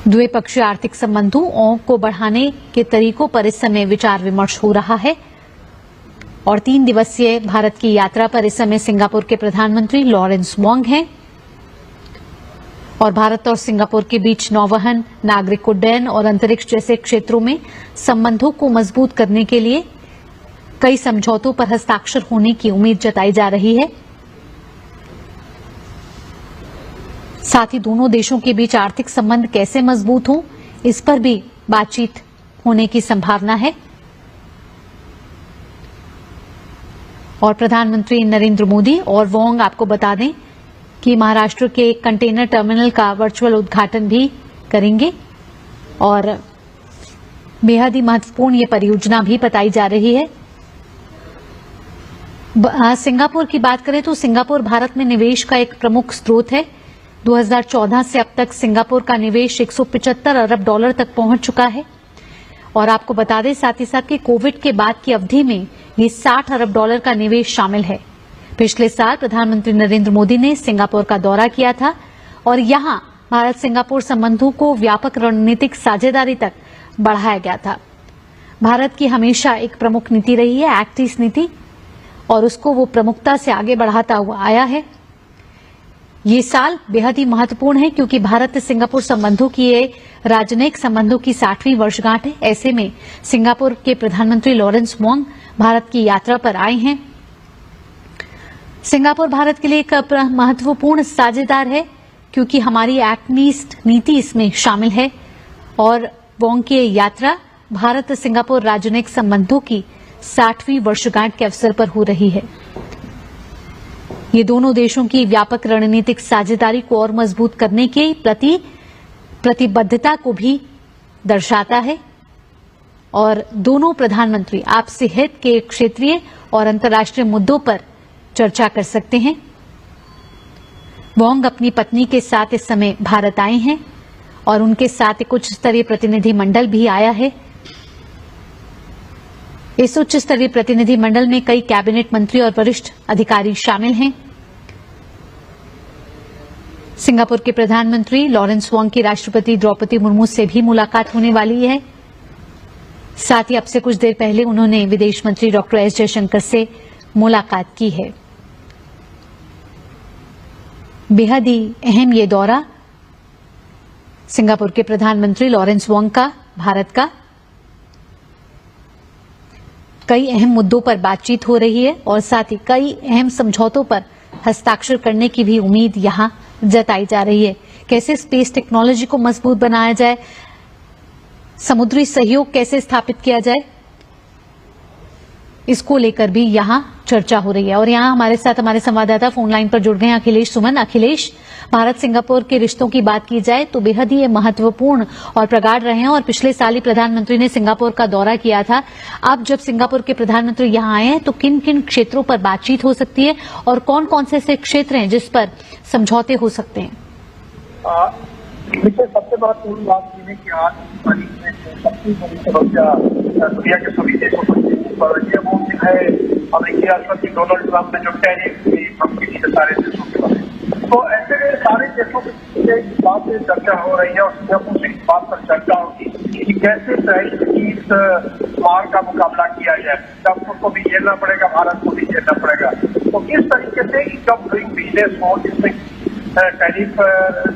द्विपक्षीय आर्थिक संबंधों को बढ़ाने के तरीकों पर इस समय विचार विमर्श हो रहा है और 3 दिवसीय भारत की यात्रा पर इस समय सिंगापुर के प्रधानमंत्री लॉरेंस वोंग हैं और भारत और सिंगापुर के बीच नौवहन, नागरिक उड्डयन और अंतरिक्ष जैसे क्षेत्रों में संबंधों को मजबूत करने के लिए कई समझौतों पर हस्ताक्षर होने की उम्मीद जताई जा रही है। साथ ही दोनों देशों के बीच आर्थिक संबंध कैसे मजबूत हों, इस पर भी बातचीत होने की संभावना है और प्रधानमंत्री नरेंद्र मोदी और वोंग आपको बता दें कि महाराष्ट्र के एक कंटेनर टर्मिनल का वर्चुअल उद्घाटन भी करेंगे और बेहद ही महत्वपूर्ण ये परियोजना भी बताई जा रही है। सिंगापुर की बात करें तो सिंगापुर भारत में निवेश का एक प्रमुख स्रोत है। 2014 से अब तक सिंगापुर का निवेश 175 अरब डॉलर तक पहुंच चुका है और आपको बता दें साथ ही साथ कि कोविड के बाद की अवधि में ये 60 अरब डॉलर का निवेश शामिल है। पिछले साल प्रधानमंत्री नरेंद्र मोदी ने सिंगापुर का दौरा किया था और यहां भारत सिंगापुर संबंधों को व्यापक रणनीतिक साझेदारी तक बढ़ाया गया था। भारत की हमेशा एक प्रमुख नीति रही है एक्ट ईस्ट नीति और उसको वो प्रमुखता से आगे बढ़ाता हुआ आया है। ये साल बेहद ही महत्वपूर्ण है क्योंकि भारत सिंगापुर संबंधों की ये राजनयिक संबंधों की 60वीं वर्षगांठ है। ऐसे में सिंगापुर के प्रधानमंत्री लॉरेंस वोंग भारत की यात्रा पर आए हैं। सिंगापुर भारत के लिए एक महत्वपूर्ण साझेदार है क्योंकि हमारी एक्ट ईस्ट नीति इसमें शामिल है और वोंग की यात्रा भारत सिंगापुर राजनयिक संबंधों की 60वीं वर्षगांठ के अवसर पर हो रही है। ये दोनों देशों की व्यापक रणनीतिक साझेदारी को और मजबूत करने के प्रति प्रतिबद्धता को भी दर्शाता है और दोनों प्रधानमंत्री आपसी हित के क्षेत्रीय और अंतर्राष्ट्रीय मुद्दों पर चर्चा कर सकते हैं। वोंग अपनी पत्नी के साथ इस समय भारत आए हैं और उनके साथ एक उच्च स्तरीय प्रतिनिधि मंडल भी आया है। इस उच्च स्तरीय प्रतिनिधि मंडल में कई कैबिनेट मंत्री और वरिष्ठ अधिकारी शामिल हैं। सिंगापुर के प्रधानमंत्री लॉरेंस वोंग की राष्ट्रपति द्रौपदी मुर्मू से भी मुलाकात होने वाली है। साथ ही अब से कुछ देर पहले उन्होंने विदेश मंत्री डॉक्टर एस जयशंकर से मुलाकात की है। बेहद ही अहम ये दौरा सिंगापुर के प्रधानमंत्री लॉरेंस वोंग का भारत का, कई अहम मुद्दों पर बातचीत हो रही है और साथ ही कई अहम समझौतों पर हस्ताक्षर करने की भी उम्मीद यहां जताई जा रही है। कैसे स्पेस टेक्नोलॉजी को मजबूत बनाया जाए, समुद्री सहयोग कैसे स्थापित किया जाए, इसको लेकर भी यहां चर्चा हो रही है। और यहां हमारे साथ हमारे संवाददाता फोन लाइन पर जुड़ गए हैं अखिलेश सुमन। अखिलेश, भारत सिंगापुर के रिश्तों की बात की जाए तो बेहद ही महत्वपूर्ण और प्रगाढ़ रहे हैं और पिछले साल ही प्रधानमंत्री ने सिंगापुर का दौरा किया था। अब जब सिंगापुर के प्रधानमंत्री यहां आए हैं तो किन किन क्षेत्रों पर बातचीत हो सकती है और कौन कौन से ऐसे क्षेत्र हैं जिस पर समझौते हो सकते हैं? देखिए, सबसे महत्वपूर्ण बात यह है कि आज की तारीख में सबसे बड़ी समस्या दुनिया के सभी देशों पर है वो है अमेरिकी राष्ट्रपति डोनाल्ड ट्रंप ने जो टैरिफ की धमकी दी है सारे देशों के बारे में। तो ऐसे में सारे देशों से इस बात पर चर्चा हो रही है और सिंगापुर से इस बात पर चर्चा होगी कि कैसे टैरिफ की इस मार का मुकाबला किया जाए। सिंगापुर को भी झेलना पड़ेगा, भारत को भी झेलना पड़ेगा। तो किस तरीके से ईज ऑफ डूइंग बिजनेस हो जिसमें टैरिफ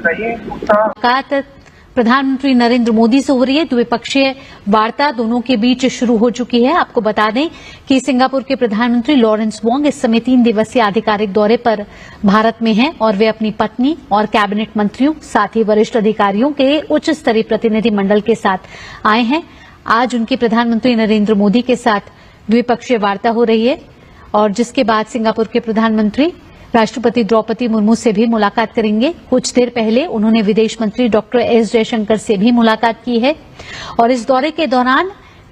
नहीं उठा। प्रधानमंत्री नरेंद्र मोदी से हो रही है। द्विपक्षीय वार्ता दोनों के बीच शुरू हो चुकी है। आपको बता दें कि सिंगापुर के प्रधानमंत्री लॉरेंस वोंग इस समय 3 दिवसीय आधिकारिक दौरे पर भारत में हैं और वे अपनी पत्नी और कैबिनेट मंत्रियों साथ ही वरिष्ठ अधिकारियों के उच्च स्तरीय प्रतिनिधि मंडल के साथ आए हैं। आज उनके प्रधानमंत्री नरेंद्र मोदी के साथ द्विपक्षीय वार्ता हो रही है और जिसके बाद सिंगापुर के प्रधानमंत्री राष्ट्रपति द्रौपदी मुर्मू से भी मुलाकात करेंगे। कुछ देर पहले उन्होंने विदेश मंत्री डॉक्टर एस जयशंकर से भी मुलाकात की है और इस दौरे के दौरान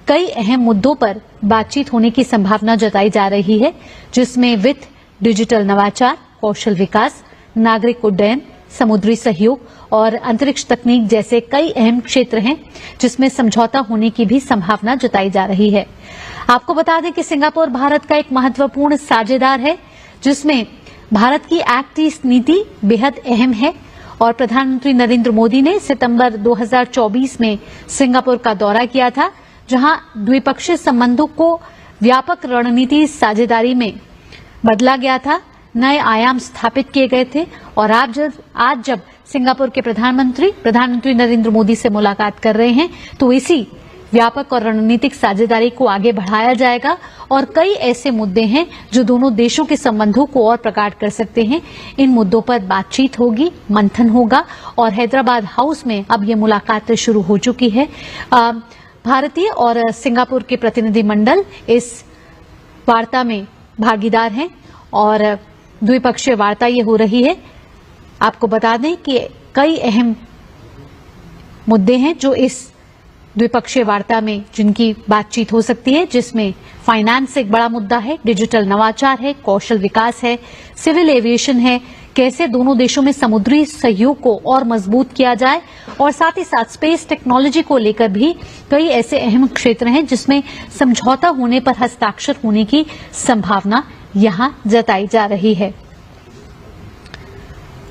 कई अहम मुद्दों पर बातचीत होने की संभावना जताई जा रही है, जिसमें वित्त, डिजिटल नवाचार, कौशल विकास, नागरिक उड्डयन, समुद्री सहयोग और अंतरिक्ष तकनीक जैसे कई अहम क्षेत्र हैं जिसमें समझौता होने की भी संभावना जताई जा रही है। आपको बता दें कि सिंगापुर भारत का एक महत्वपूर्ण साझेदार है जिसमें भारत की एक्ट ईस्ट नीति बेहद अहम है और प्रधानमंत्री नरेंद्र मोदी ने सितंबर 2024 में सिंगापुर का दौरा किया था, जहां द्विपक्षीय संबंधों को व्यापक रणनीति साझेदारी में बदला गया था, नए आयाम स्थापित किए गए थे और आज जब सिंगापुर के प्रधानमंत्री नरेंद्र मोदी से मुलाकात कर रहे हैं तो इसी व्यापक और रणनीतिक साझेदारी को आगे बढ़ाया जाएगा और कई ऐसे मुद्दे हैं जो दोनों देशों के संबंधों को और प्रगाढ़ कर सकते हैं। इन मुद्दों पर बातचीत होगी, मंथन होगा और हैदराबाद हाउस में अब ये मुलाकात शुरू हो चुकी है। भारतीय और सिंगापुर के प्रतिनिधि मंडल इस वार्ता में भागीदार हैं और द्विपक्षीय वार्ता ये हो रही है। आपको बता दें कि कई अहम मुद्दे हैं जो इस द्विपक्षीय वार्ता में जिनकी बातचीत हो सकती है, जिसमें फाइनेंस एक बड़ा मुद्दा है, डिजिटल नवाचार है, कौशल विकास है, सिविल एविएशन है, कैसे दोनों देशों में समुद्री सहयोग को और मजबूत किया जाए और साथ ही साथ स्पेस टेक्नोलॉजी को लेकर भी कई ऐसे अहम क्षेत्र हैं जिसमें समझौता होने पर हस्ताक्षर होने की संभावना यहां जताई जा रही है।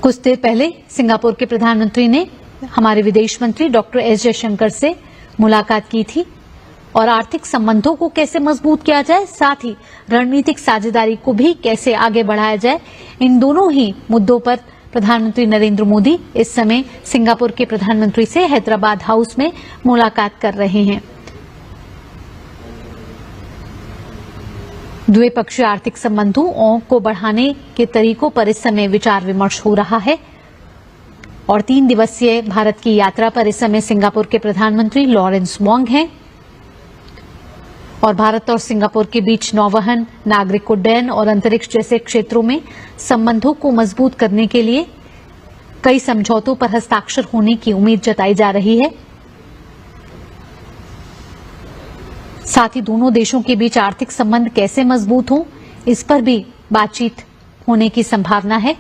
कुछ देर पहले सिंगापुर के प्रधानमंत्री ने हमारे विदेश मंत्री डॉक्टर एस जयशंकर से मुलाकात की थी और आर्थिक संबंधों को कैसे मजबूत किया जाए, साथ ही रणनीतिक साझेदारी को भी कैसे आगे बढ़ाया जाए, इन दोनों ही मुद्दों पर प्रधानमंत्री नरेंद्र मोदी इस समय सिंगापुर के प्रधानमंत्री से हैदराबाद हाउस में मुलाकात कर रहे हैं। द्विपक्षीय आर्थिक संबंधों को बढ़ाने के तरीकों पर इस समय विचार विमर्श हो रहा है और 3 दिवसीय भारत की यात्रा पर इस समय सिंगापुर के प्रधानमंत्री लॉरेंस वोंग हैं और भारत और सिंगापुर के बीच नौवहन, नागरिक उड्डयन और अंतरिक्ष जैसे क्षेत्रों में संबंधों को मजबूत करने के लिए कई समझौतों पर हस्ताक्षर होने की उम्मीद जताई जा रही है। साथ ही दोनों देशों के बीच आर्थिक संबंध कैसे मजबूत हों, इस पर भी बातचीत होने की संभावना है।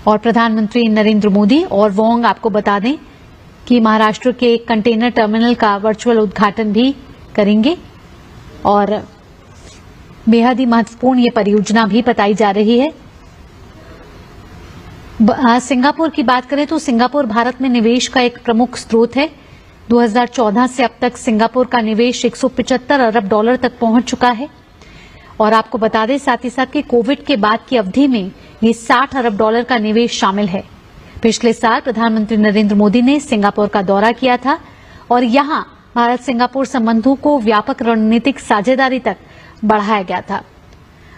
और प्रधानमंत्री नरेंद्र मोदी और वोंग आपको बता दें कि महाराष्ट्र के एक कंटेनर टर्मिनल का वर्चुअल उद्घाटन भी करेंगे और बेहद ही महत्वपूर्ण ये परियोजना भी बताई जा रही है। सिंगापुर की बात करें तो सिंगापुर भारत में निवेश का एक प्रमुख स्रोत है। 2014 से अब तक सिंगापुर का निवेश 175 अरब डॉलर तक पहुंच चुका है और आपको बता दें साथ ही साथ कि कोविड के बाद की अवधि में ये 60 अरब डॉलर का निवेश शामिल है। पिछले साल प्रधानमंत्री नरेंद्र मोदी ने सिंगापुर का दौरा किया था और यहां भारत सिंगापुर संबंधों को व्यापक रणनीतिक साझेदारी तक बढ़ाया गया था।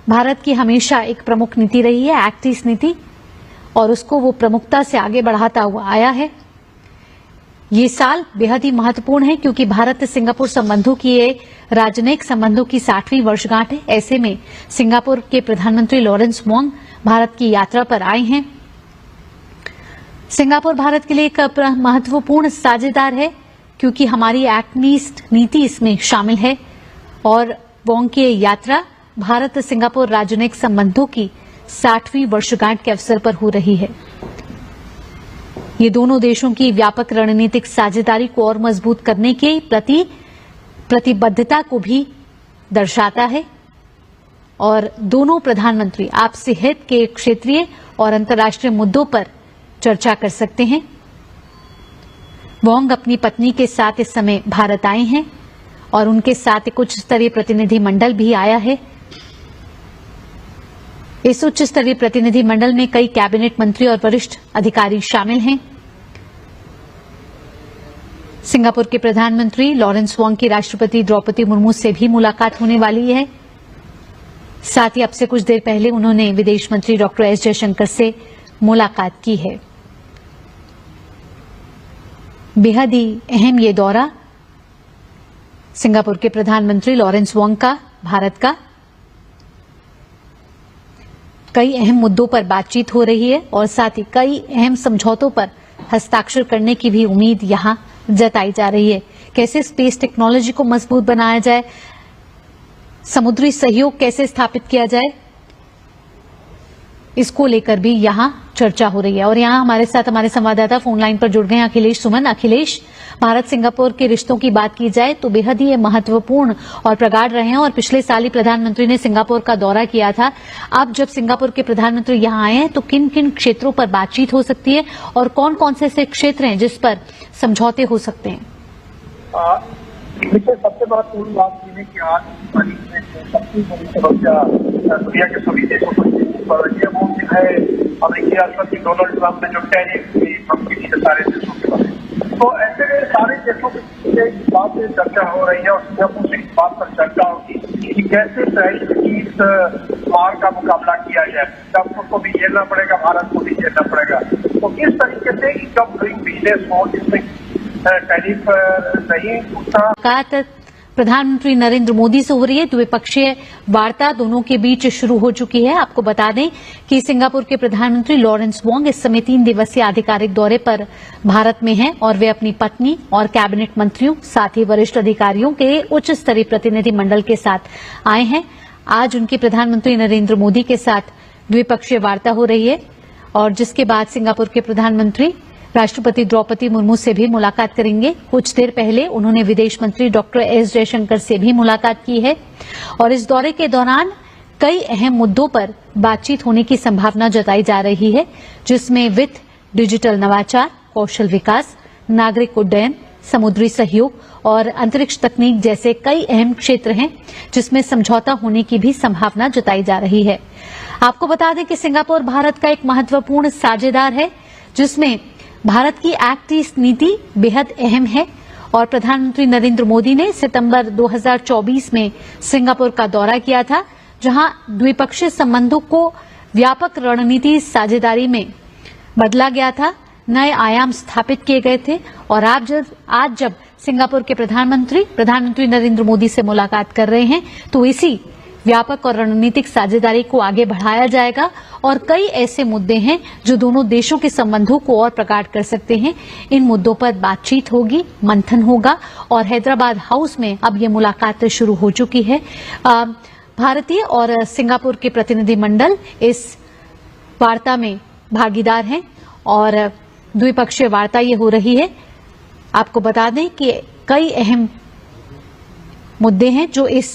भारत की हमेशा एक प्रमुख नीति रही है एक्ट ईस्ट नीति और उसको वो प्रमुखता से आगे बढ़ाता हुआ आया है। ये साल बेहद ही महत्वपूर्ण है क्योंकि भारत सिंगापुर संबंधों की ये राजनयिक संबंधों की 60वीं वर्षगांठ है। ऐसे में सिंगापुर के प्रधानमंत्री लॉरेंस वोंग भारत की यात्रा पर आए हैं। सिंगापुर भारत के लिए एक महत्वपूर्ण साझेदार है क्योंकि हमारी एक्ट ईस्ट नीति इसमें शामिल है और वोंग की यात्रा भारत सिंगापुर राजनयिक संबंधों की 60वीं वर्षगांठ के अवसर पर हो रही है। ये दोनों देशों की व्यापक रणनीतिक साझेदारी को और मजबूत करने के प्रति प्रतिबद्धता को भी दर्शाता है और दोनों प्रधानमंत्री आपसी हित के क्षेत्रीय और अंतर्राष्ट्रीय मुद्दों पर चर्चा कर सकते हैं। वोंग अपनी पत्नी के साथ इस समय भारत आए हैं और उनके साथ एक उच्च स्तरीय प्रतिनिधि मंडल भी आया है। इस उच्च स्तरीय प्रतिनिधि मंडल में कई कैबिनेट मंत्री और वरिष्ठ अधिकारी शामिल हैं। सिंगापुर के प्रधानमंत्री लॉरेंस वोंग की राष्ट्रपति द्रौपदी मुर्मू से भी मुलाकात होने वाली है। साथ ही अब से कुछ देर पहले उन्होंने विदेश मंत्री डॉक्टर एस जयशंकर से मुलाकात की है। बेहद ही अहम ये दौरा सिंगापुर के प्रधानमंत्री लॉरेंस वोंग का भारत का कई अहम मुद्दों पर बातचीत हो रही है और साथ ही कई अहम समझौतों पर हस्ताक्षर करने की भी उम्मीद यहां जताई जा रही है। कैसे स्पेस टेक्नोलॉजी को मजबूत बनाया जाए, समुद्री सहयोग कैसे स्थापित किया जाए, इसको लेकर भी यहां चर्चा हो रही है। और यहां हमारे साथ हमारे संवाददाता फोन लाइन पर जुड़ गए हैं अखिलेश सुमन। अखिलेश, भारत सिंगापुर के रिश्तों की बात की जाए तो बेहद ही महत्वपूर्ण और प्रगाढ़ रहे हैं और पिछले साल ही प्रधानमंत्री ने सिंगापुर का दौरा किया था। अब जब सिंगापुर के प्रधानमंत्री यहां आए हैं तो किन किन क्षेत्रों पर बातचीत हो सकती है और कौन कौन से ऐसे क्षेत्र हैं जिस पर समझौते हो सकते हैं? देखिए, सबसे महत्वपूर्ण बात यह है कि आज की तारीख में सबसे बड़ी समस्या दुनिया के सभी देशों पर है वो है अमेरिकी राष्ट्रपति डोनाल्ड ट्रंप ने जो टैरिफ की धमकी दी है सारे देशों के बारे में। तो ऐसे में सारे देशों के इस बात से चर्चा हो रही है और सिंगापुर से इस बात पर चर्चा होगी कि कैसे टैरिफ की इस मार का मुकाबला किया जाए। सिंगापुर को भी झेलना पड़ेगा, भारत को भी झेलना पड़ेगा। तो किस तरीके से ईज ऑफ डूइंग बिजनेस हो जिसमें टैरिफ नहीं उठता। प्रधानमंत्री नरेंद्र मोदी से हो रही है। द्विपक्षीय वार्ता दोनों के बीच शुरू हो चुकी है। आपको बता दें कि सिंगापुर के प्रधानमंत्री लॉरेंस वोंग इस समय 3 दिवसीय आधिकारिक दौरे पर भारत में हैं और वे अपनी पत्नी और कैबिनेट मंत्रियों साथ ही वरिष्ठ अधिकारियों के उच्च स्तरीय प्रतिनिधि मंडल के साथ आए हैं। आज उनके प्रधानमंत्री नरेंद्र मोदी के साथ द्विपक्षीय वार्ता हो रही है और जिसके बाद सिंगापुर के प्रधानमंत्री राष्ट्रपति द्रौपदी मुर्मू से भी मुलाकात करेंगे। कुछ देर पहले उन्होंने विदेश मंत्री डॉक्टर एस जयशंकर से भी मुलाकात की है और इस दौरे के दौरान कई अहम मुद्दों पर बातचीत होने की संभावना जताई जा रही है, जिसमें वित्त, डिजिटल नवाचार, कौशल विकास, नागरिक उड्डयन, समुद्री सहयोग और अंतरिक्ष तकनीक जैसे कई अहम क्षेत्र हैं जिसमें समझौता होने की भी संभावना जताई जा रही है। आपको बता दें कि सिंगापुर भारत का एक महत्वपूर्ण साझेदार है जिसमें भारत की एक्ट ईस्ट नीति बेहद अहम है और प्रधानमंत्री नरेंद्र मोदी ने सितंबर 2024 में सिंगापुर का दौरा किया था, जहां द्विपक्षीय संबंधों को व्यापक रणनीति साझेदारी में बदला गया था, नए आयाम स्थापित किए गए थे और आज जब सिंगापुर के प्रधानमंत्री नरेंद्र मोदी से मुलाकात कर रहे हैं, तो इसी व्यापक और रणनीतिक साझेदारी को आगे बढ़ाया जाएगा और कई ऐसे मुद्दे हैं जो दोनों देशों के संबंधों को और प्रगाढ़ कर सकते हैं। इन मुद्दों पर बातचीत होगी, मंथन होगा और हैदराबाद हाउस में अब ये मुलाकात शुरू हो चुकी है। भारतीय और सिंगापुर के प्रतिनिधि मंडल इस वार्ता में भागीदार हैं और द्विपक्षीय वार्ता ये हो रही है। आपको बता दें कि कई अहम मुद्दे हैं जो इस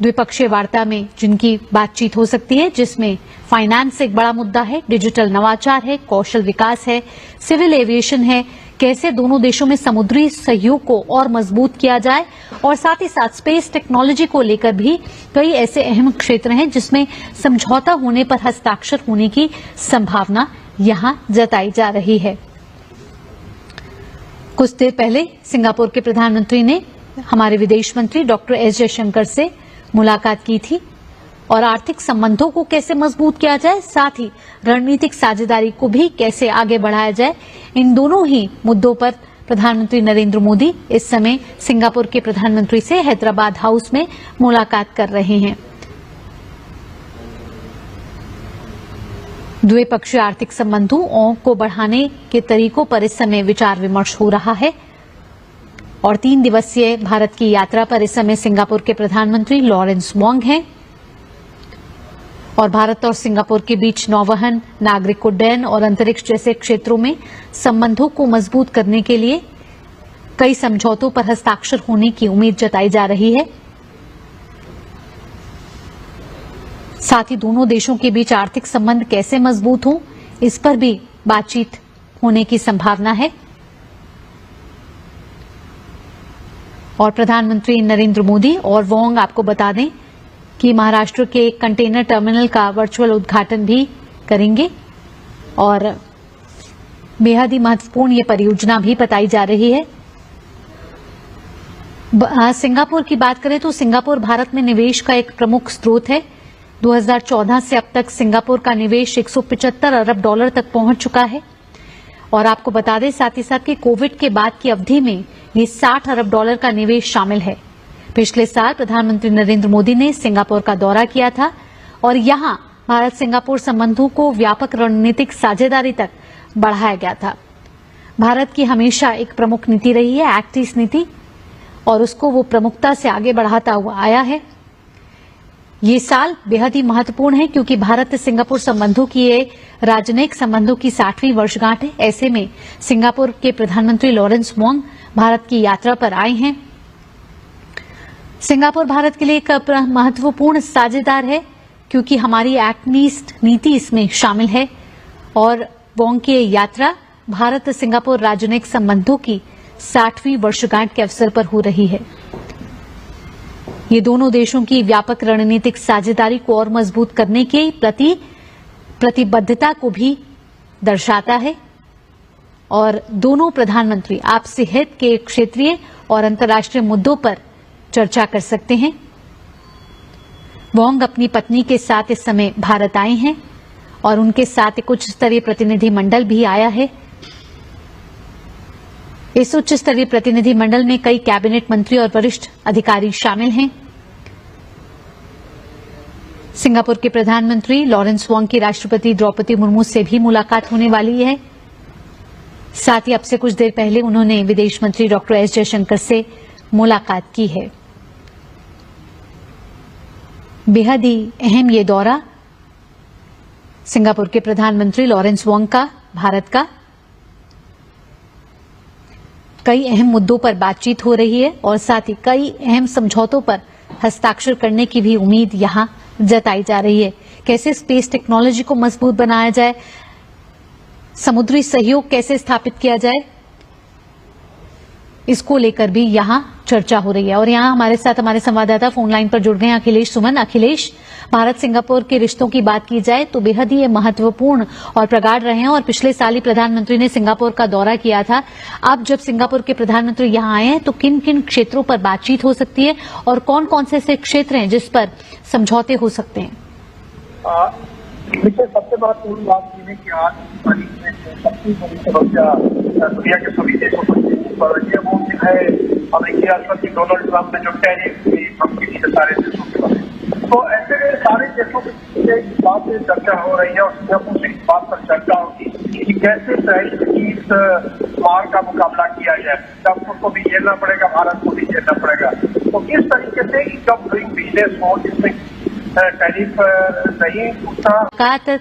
द्विपक्षीय वार्ता में जिनकी बातचीत हो सकती है, जिसमें फाइनेंस एक बड़ा मुद्दा है, डिजिटल नवाचार है, कौशल विकास है, सिविल एविएशन है, कैसे दोनों देशों में समुद्री सहयोग को और मजबूत किया जाए और साथ ही साथ स्पेस टेक्नोलॉजी को लेकर भी कई ऐसे अहम क्षेत्र हैं जिसमें समझौता होने पर हस्ताक्षर होने की संभावना यहां जताई जा रही है। कुछ देर पहले सिंगापुर के प्रधानमंत्री ने हमारे विदेश मंत्री डॉक्टर एस जयशंकर से मुलाकात की थी और आर्थिक संबंधों को कैसे मजबूत किया जाए, साथ ही रणनीतिक साझेदारी को भी कैसे आगे बढ़ाया जाए, इन दोनों ही मुद्दों पर प्रधानमंत्री नरेंद्र मोदी इस समय सिंगापुर के प्रधानमंत्री से हैदराबाद हाउस में मुलाकात कर रहे हैं। द्विपक्षीय आर्थिक संबंधों को बढ़ाने के तरीकों पर इस समय विचार विमर्श हो रहा है और 3 दिवसीय भारत की यात्रा पर इस समय सिंगापुर के प्रधानमंत्री लॉरेंस वोंग हैं और भारत और सिंगापुर के बीच नौवहन, नागरिक उड्डयन और अंतरिक्ष जैसे क्षेत्रों में संबंधों को मजबूत करने के लिए कई समझौतों पर हस्ताक्षर होने की उम्मीद जताई जा रही है। साथ ही दोनों देशों के बीच आर्थिक संबंध कैसे मजबूत हों, इस पर भी बातचीत होने की संभावना है और प्रधानमंत्री नरेंद्र मोदी और वोंग आपको बता दें कि महाराष्ट्र के एक कंटेनर टर्मिनल का वर्चुअल उद्घाटन भी करेंगे और बेहद ही महत्वपूर्ण ये परियोजना भी बताई जा रही है। सिंगापुर की बात करें तो सिंगापुर भारत में निवेश का एक प्रमुख स्रोत है। 2014 से अब तक सिंगापुर का निवेश 175 अरब डॉलर तक पहुंच चुका है और आपको बता दें साथ ही साथ कि कोविड के बाद की अवधि में ये 60 अरब डॉलर का निवेश शामिल है। पिछले साल प्रधानमंत्री नरेंद्र मोदी ने सिंगापुर का दौरा किया था और यहां भारत सिंगापुर संबंधों को व्यापक रणनीतिक साझेदारी तक बढ़ाया गया था। भारत की हमेशा एक प्रमुख नीति रही है, एक्ट ईस्ट नीति, और उसको वो प्रमुखता से आगे बढ़ाता हुआ आया है। ये साल बेहद ही महत्वपूर्ण है क्योंकि भारत सिंगापुर संबंधों की ये राजनयिक संबंधों की 60वीं वर्षगांठ है। ऐसे में सिंगापुर के प्रधानमंत्री लॉरेंस वोंग भारत की यात्रा पर आए हैं। सिंगापुर भारत के लिए एक महत्वपूर्ण साझेदार है क्योंकि हमारी एक्ट ईस्ट नीति इसमें शामिल है और वोंग की यात्रा भारत सिंगापुर राजनयिक संबंधों की 60वीं वर्षगांठ के अवसर पर हो रही है। ये दोनों देशों की व्यापक रणनीतिक साझेदारी को और मजबूत करने की प्रतिबद्धता को भी दर्शाता है और दोनों प्रधानमंत्री आपसी हित के क्षेत्रीय और अंतर्राष्ट्रीय मुद्दों पर चर्चा कर सकते हैं। वोंग अपनी पत्नी के साथ इस समय भारत आए हैं और उनके साथ एक उच्च स्तरीय प्रतिनिधि मंडल भी आया है। इस उच्च स्तरीय प्रतिनिधि मंडल में कई कैबिनेट मंत्री और वरिष्ठ अधिकारी शामिल हैं। सिंगापुर के प्रधानमंत्री लॉरेंस वोंग की राष्ट्रपति द्रौपदी मुर्मू से भी मुलाकात होने वाली है। साथ ही अब से कुछ देर पहले उन्होंने विदेश मंत्री डॉक्टर एस जयशंकर से मुलाकात की है। बेहद ही अहम ये दौरा सिंगापुर के प्रधानमंत्री लॉरेंस वोंग का भारत का, कई अहम मुद्दों पर बातचीत हो रही है और साथ ही कई अहम समझौतों पर हस्ताक्षर करने की भी उम्मीद यहां जताई जा रही है। कैसे स्पेस टेक्नोलॉजी को मजबूत बनाया जाए, समुद्री सहयोग कैसे स्थापित किया जाए, इसको लेकर भी यहां चर्चा हो रही है। और यहां हमारे साथ हमारे संवाददाता फोन लाइन पर जुड़ गए हैं अखिलेश सुमन। अखिलेश, भारत सिंगापुर के रिश्तों की बात की जाए तो बेहद ही महत्वपूर्ण और प्रगाढ़ रहे हैं और पिछले साल ही प्रधानमंत्री ने सिंगापुर का दौरा किया था। अब जब सिंगापुर के प्रधानमंत्री यहां आए हैं तो किन किन क्षेत्रों पर बातचीत हो सकती है और कौन कौन से ऐसे क्षेत्र हैं जिस पर समझौते हो सकते हैं? देखिए, सबसे महत्वपूर्ण बात यह है कि आज की तारीख में सबसे बड़ी समस्या दुनिया के सभी देशों पर पर ये वो जो है अमेरिकी राष्ट्रपति डोनाल्ड ट्रंप ने जो टैरिफ ट्रंप की है सारे देशों के बारे में, तो ऐसे सारे देशों के पीछे इस बात पर चर्चा हो रही है और सिंगापुर से इस बात पर चर्चा होगी कि कैसे टैरिफ की इस मार का मुकाबला किया जाए। सिंगापुर को भी झेलना पड़ेगा, भारत को भी झेलना पड़ेगा। तो किस तरीके से ईज ऑफ डूइंग बिजनेस हो जिसमें टैरिफ नहीं उठता।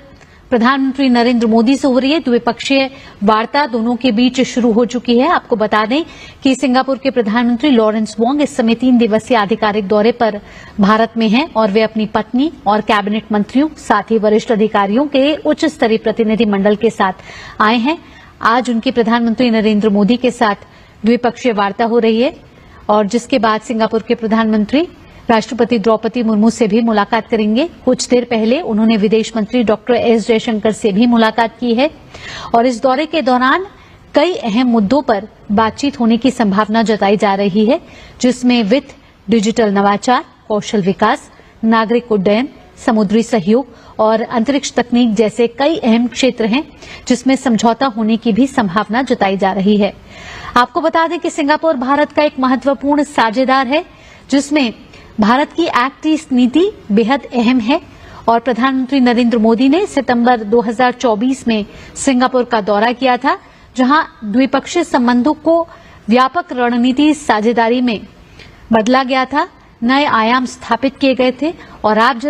प्रधानमंत्री नरेंद्र मोदी से हो रही है द्विपक्षीय वार्ता, दोनों के बीच शुरू हो चुकी है। आपको बता दें कि सिंगापुर के प्रधानमंत्री लॉरेंस वोंग इस समय 3 दिवसीय आधिकारिक दौरे पर भारत में हैं और वे अपनी पत्नी और कैबिनेट मंत्रियों, साथ ही वरिष्ठ अधिकारियों के उच्च स्तरीय प्रतिनिधि मंडल के साथ आए हैं। आज उनकी प्रधानमंत्री नरेंद्र मोदी के साथ द्विपक्षीय वार्ता हो रही है और जिसके बाद सिंगापुर के प्रधानमंत्री राष्ट्रपति द्रौपदी मुर्मू से भी मुलाकात करेंगे। कुछ देर पहले उन्होंने विदेश मंत्री डॉक्टर एस जयशंकर से भी मुलाकात की है और इस दौरे के दौरान कई अहम मुद्दों पर बातचीत होने की संभावना जताई जा रही है, जिसमें वित्त, डिजिटल नवाचार, कौशल विकास, नागरिक उड्डयन, समुद्री सहयोग और अंतरिक्ष तकनीक जैसे कई अहम क्षेत्र हैं, जिसमें समझौता होने की भी संभावना जताई जा रही है। आपको बता दें कि सिंगापुर भारत का एक महत्वपूर्ण साझेदार है, जिसमें भारत की एक्ट ईस्ट नीति बेहद अहम है और प्रधानमंत्री नरेंद्र मोदी ने सितंबर 2024 में सिंगापुर का दौरा किया था, जहां द्विपक्षीय संबंधों को व्यापक रणनीति साझेदारी में बदला गया था, नए आयाम स्थापित किए गए थे और आज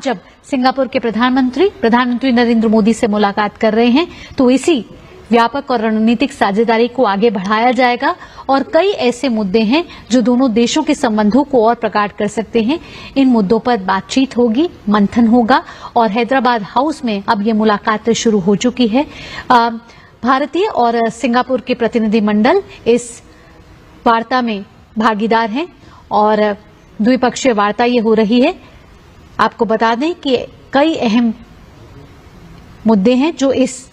जब सिंगापुर के प्रधानमंत्री नरेंद्र मोदी से मुलाकात कर रहे हैं तो इसी व्यापक और रणनीतिक साझेदारी को आगे बढ़ाया जाएगा और कई ऐसे मुद्दे हैं जो दोनों देशों के संबंधों को और प्रगाढ़ कर सकते हैं। इन मुद्दों पर बातचीत होगी, मंथन होगा और हैदराबाद हाउस में अब ये मुलाकात शुरू हो चुकी है। भारतीय और सिंगापुर के प्रतिनिधि मंडल इस वार्ता में भागीदार हैं और द्विपक्षीय वार्ता ये हो रही है। आपको बता दें कि कई अहम मुद्दे हैं जो इस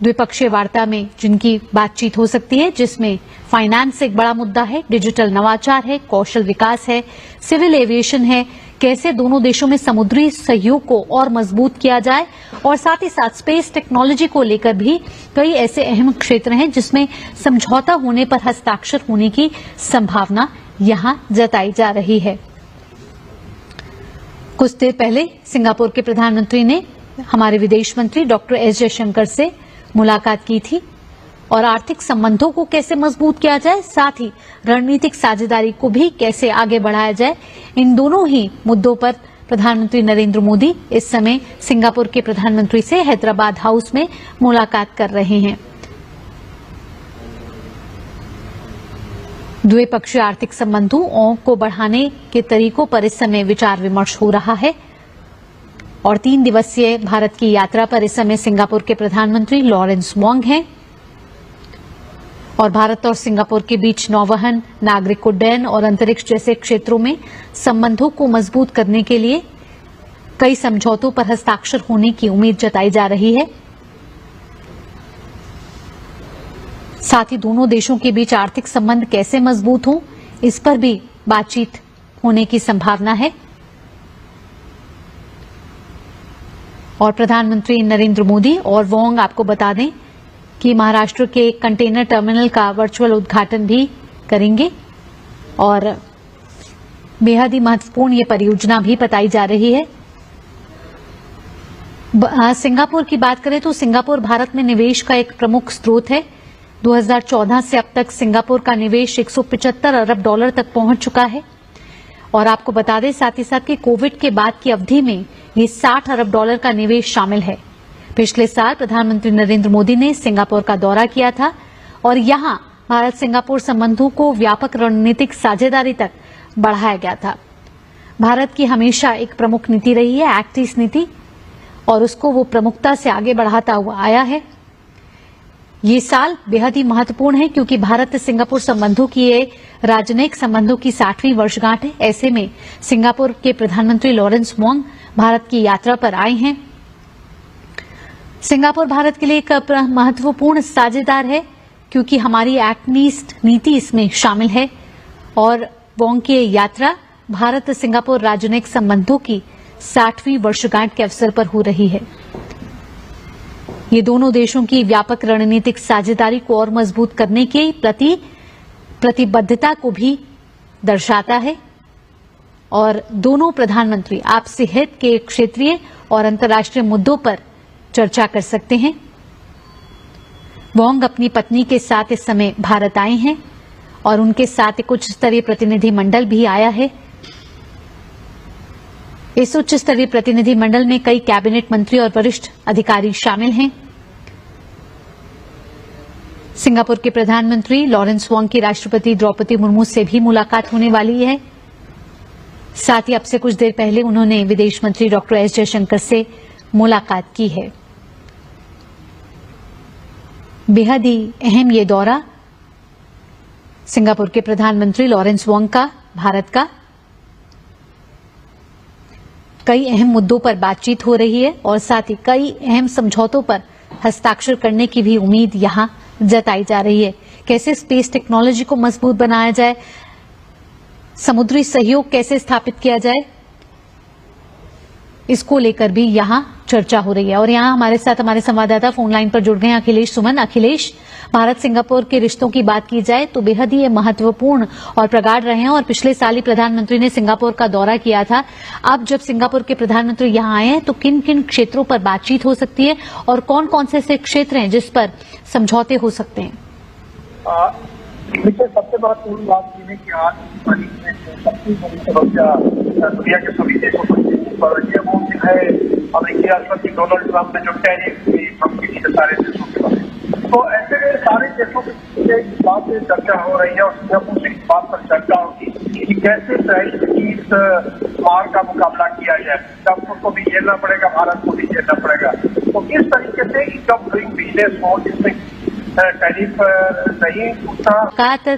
द्विपक्षीय वार्ता में जिनकी बातचीत हो सकती है, जिसमें फाइनेंस एक बड़ा मुद्दा है, डिजिटल नवाचार है, कौशल विकास है, सिविल एविएशन है, कैसे दोनों देशों में समुद्री सहयोग को और मजबूत किया जाए और साथ ही साथ स्पेस टेक्नोलॉजी को लेकर भी कई ऐसे अहम क्षेत्र हैं जिसमें समझौता होने पर हस्ताक्षर होने की संभावना यहां जताई जा रही है। कुछ देर पहले सिंगापुर के प्रधानमंत्री ने हमारे विदेश मंत्री डॉक्टर एस जयशंकर से मुलाकात की थी और आर्थिक संबंधों को कैसे मजबूत किया जाए, साथ ही रणनीतिक साझेदारी को भी कैसे आगे बढ़ाया जाए, इन दोनों ही मुद्दों पर प्रधानमंत्री नरेंद्र मोदी इस समय सिंगापुर के प्रधानमंत्री से हैदराबाद हाउस में मुलाकात कर रहे हैं। द्विपक्षीय आर्थिक संबंधों को बढ़ाने के तरीकों पर इस समय विचार विमर्श हो रहा है और 3 दिवसीय भारत की यात्रा पर इस समय सिंगापुर के प्रधानमंत्री लॉरेंस वोंग हैं और भारत और सिंगापुर के बीच नौवहन, नागरिक उड्डयन और अंतरिक्ष जैसे क्षेत्रों में संबंधों को मजबूत करने के लिए कई समझौतों पर हस्ताक्षर होने की उम्मीद जताई जा रही है। साथ ही दोनों देशों के बीच आर्थिक संबंध कैसे मजबूत हों, इस पर भी बातचीत होने की संभावना है और प्रधानमंत्री नरेंद्र मोदी और वोंग आपको बता दें कि महाराष्ट्र के कंटेनर टर्मिनल का वर्चुअल उद्घाटन भी करेंगे और बेहद ही महत्वपूर्ण ये परियोजना भी बताई जा रही है। सिंगापुर की बात करें तो सिंगापुर भारत में निवेश का एक प्रमुख स्रोत है। 2014 से अब तक सिंगापुर का निवेश 175 अरब डॉलर तक पहुंच चुका है और आपको बता दें साथ ही साथ कि कोविड के बाद की अवधि में ये 60 अरब डॉलर का निवेश शामिल है। पिछले साल प्रधानमंत्री नरेंद्र मोदी ने सिंगापुर का दौरा किया था और यहां भारत सिंगापुर संबंधों को व्यापक रणनीतिक साझेदारी तक बढ़ाया गया था। भारत की हमेशा एक प्रमुख नीति रही है एक्ट ईस्ट नीति और उसको वो प्रमुखता से आगे बढ़ाता हुआ आया है। ये साल बेहद ही महत्वपूर्ण है क्योंकि भारत सिंगापुर संबंधों की ये राजनयिक संबंधों की 60वीं वर्षगांठ है। ऐसे में सिंगापुर के प्रधानमंत्री लॉरेंस वोंग भारत की यात्रा पर आए हैं। सिंगापुर भारत के लिए एक महत्वपूर्ण साझेदार है क्योंकि हमारी एक्ट ईस्ट नीति इसमें शामिल है और वोंग की यात्रा भारत सिंगापुर राजनयिक संबंधों की 60वीं वर्षगांठ के अवसर पर हो रही है। ये दोनों देशों की व्यापक रणनीतिक साझेदारी को और मजबूत करने की प्रतिबद्धता को भी दर्शाता है और दोनों प्रधानमंत्री आपसी हित के क्षेत्रीय और अंतर्राष्ट्रीय मुद्दों पर चर्चा कर सकते हैं। वोंग अपनी पत्नी के साथ इस समय भारत आए हैं और उनके साथ एक उच्च स्तरीय प्रतिनिधि मंडल भी आया है। इस उच्च स्तरीय प्रतिनिधि मंडल में कई कैबिनेट मंत्री और वरिष्ठ अधिकारी शामिल हैं। सिंगापुर के प्रधानमंत्री लॉरेंस वोंग की राष्ट्रपति द्रौपदी मुर्मू से भी मुलाकात होने वाली है। साथ ही अब से कुछ देर पहले उन्होंने विदेश मंत्री डॉक्टर एस जयशंकर से मुलाकात की है। बेहद ही अहम ये दौरा सिंगापुर के प्रधानमंत्री लॉरेंस वोंग का भारत का कई अहम मुद्दों पर बातचीत हो रही है और साथ ही कई अहम समझौतों पर हस्ताक्षर करने की भी उम्मीद यहां जताई जा रही है। कैसे स्पेस टेक्नोलॉजी को मजबूत बनाया जाए, समुद्री सहयोग कैसे स्थापित किया जाए, इसको लेकर भी यहां चर्चा हो रही है। और यहां हमारे साथ हमारे संवाददाता फोन लाइन पर जुड़ गए हैं अखिलेश सुमन। अखिलेश, भारत सिंगापुर के रिश्तों की बात की जाए तो बेहद ही महत्वपूर्ण और प्रगाढ़ रहे हैं और पिछले साल ही प्रधानमंत्री ने सिंगापुर का दौरा किया था। अब जब सिंगापुर के प्रधानमंत्री यहां आए हैं तो किन किन क्षेत्रों पर बातचीत हो सकती है और कौन कौन से ऐसे क्षेत्र हैं जिस पर समझौते हो सकते हैं? सबसे महत्वपूर्ण बात यह है कि आज की तारीख में सबसे बड़ी समस्या दुनिया के सभी देशों पर है वो है अमेरिकी राष्ट्रपति डोनाल्ड ट्रंप ने जो टैरिफ धमकी दी है सारे देशों के बारे में। तो ऐसे में सारे देशों के इस बात पर चर्चा हो रही है और सिंगापुर से इस बात पर चर्चा होगी कि कैसे टैरिफ की इस मार का मुकाबला किया जाए। सिंगापुर को भी झेलना पड़ेगा, भारत को भी झेलना पड़ेगा। तो किस तरीके से कब डूइंग बिजनेस हो जिसमें टैरिफ नहीं उठता।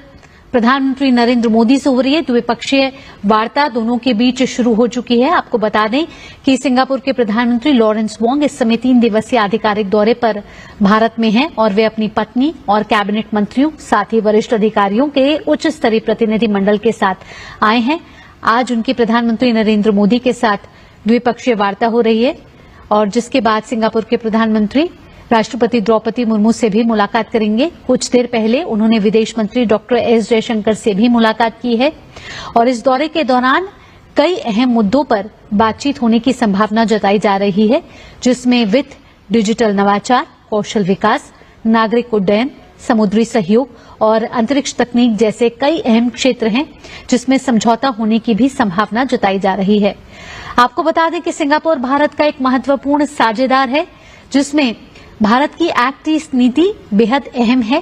प्रधानमंत्री नरेंद्र मोदी से हो रही है। द्विपक्षीय वार्ता दोनों के बीच शुरू हो चुकी है। आपको बता दें कि सिंगापुर के प्रधानमंत्री लॉरेंस वोंग इस समय 3 दिवसीय आधिकारिक दौरे पर भारत में हैं और वे अपनी पत्नी और कैबिनेट मंत्रियों साथ ही वरिष्ठ अधिकारियों के उच्च स्तरीय प्रतिनिधि मंडल के साथ आए हैं। आज उनकी प्रधानमंत्री नरेंद्र मोदी के साथ द्विपक्षीय वार्ता हो रही है और जिसके बाद सिंगापुर के प्रधानमंत्री राष्ट्रपति द्रौपदी मुर्मू से भी मुलाकात करेंगे। कुछ देर पहले उन्होंने विदेश मंत्री डॉक्टर एस जयशंकर से भी मुलाकात की है और इस दौरे के दौरान कई अहम मुद्दों पर बातचीत होने की संभावना जताई जा रही है, जिसमें वित्त, डिजिटल नवाचार, कौशल विकास, नागरिक उड्डयन, समुद्री सहयोग और अंतरिक्ष तकनीक जैसे कई अहम क्षेत्र हैं जिसमें समझौता होने की भी संभावना जताई जा रही है। आपको बता दें कि सिंगापुर भारत का एक महत्वपूर्ण साझेदार है जिसमें भारत की एक्ट ईस्ट नीति बेहद अहम है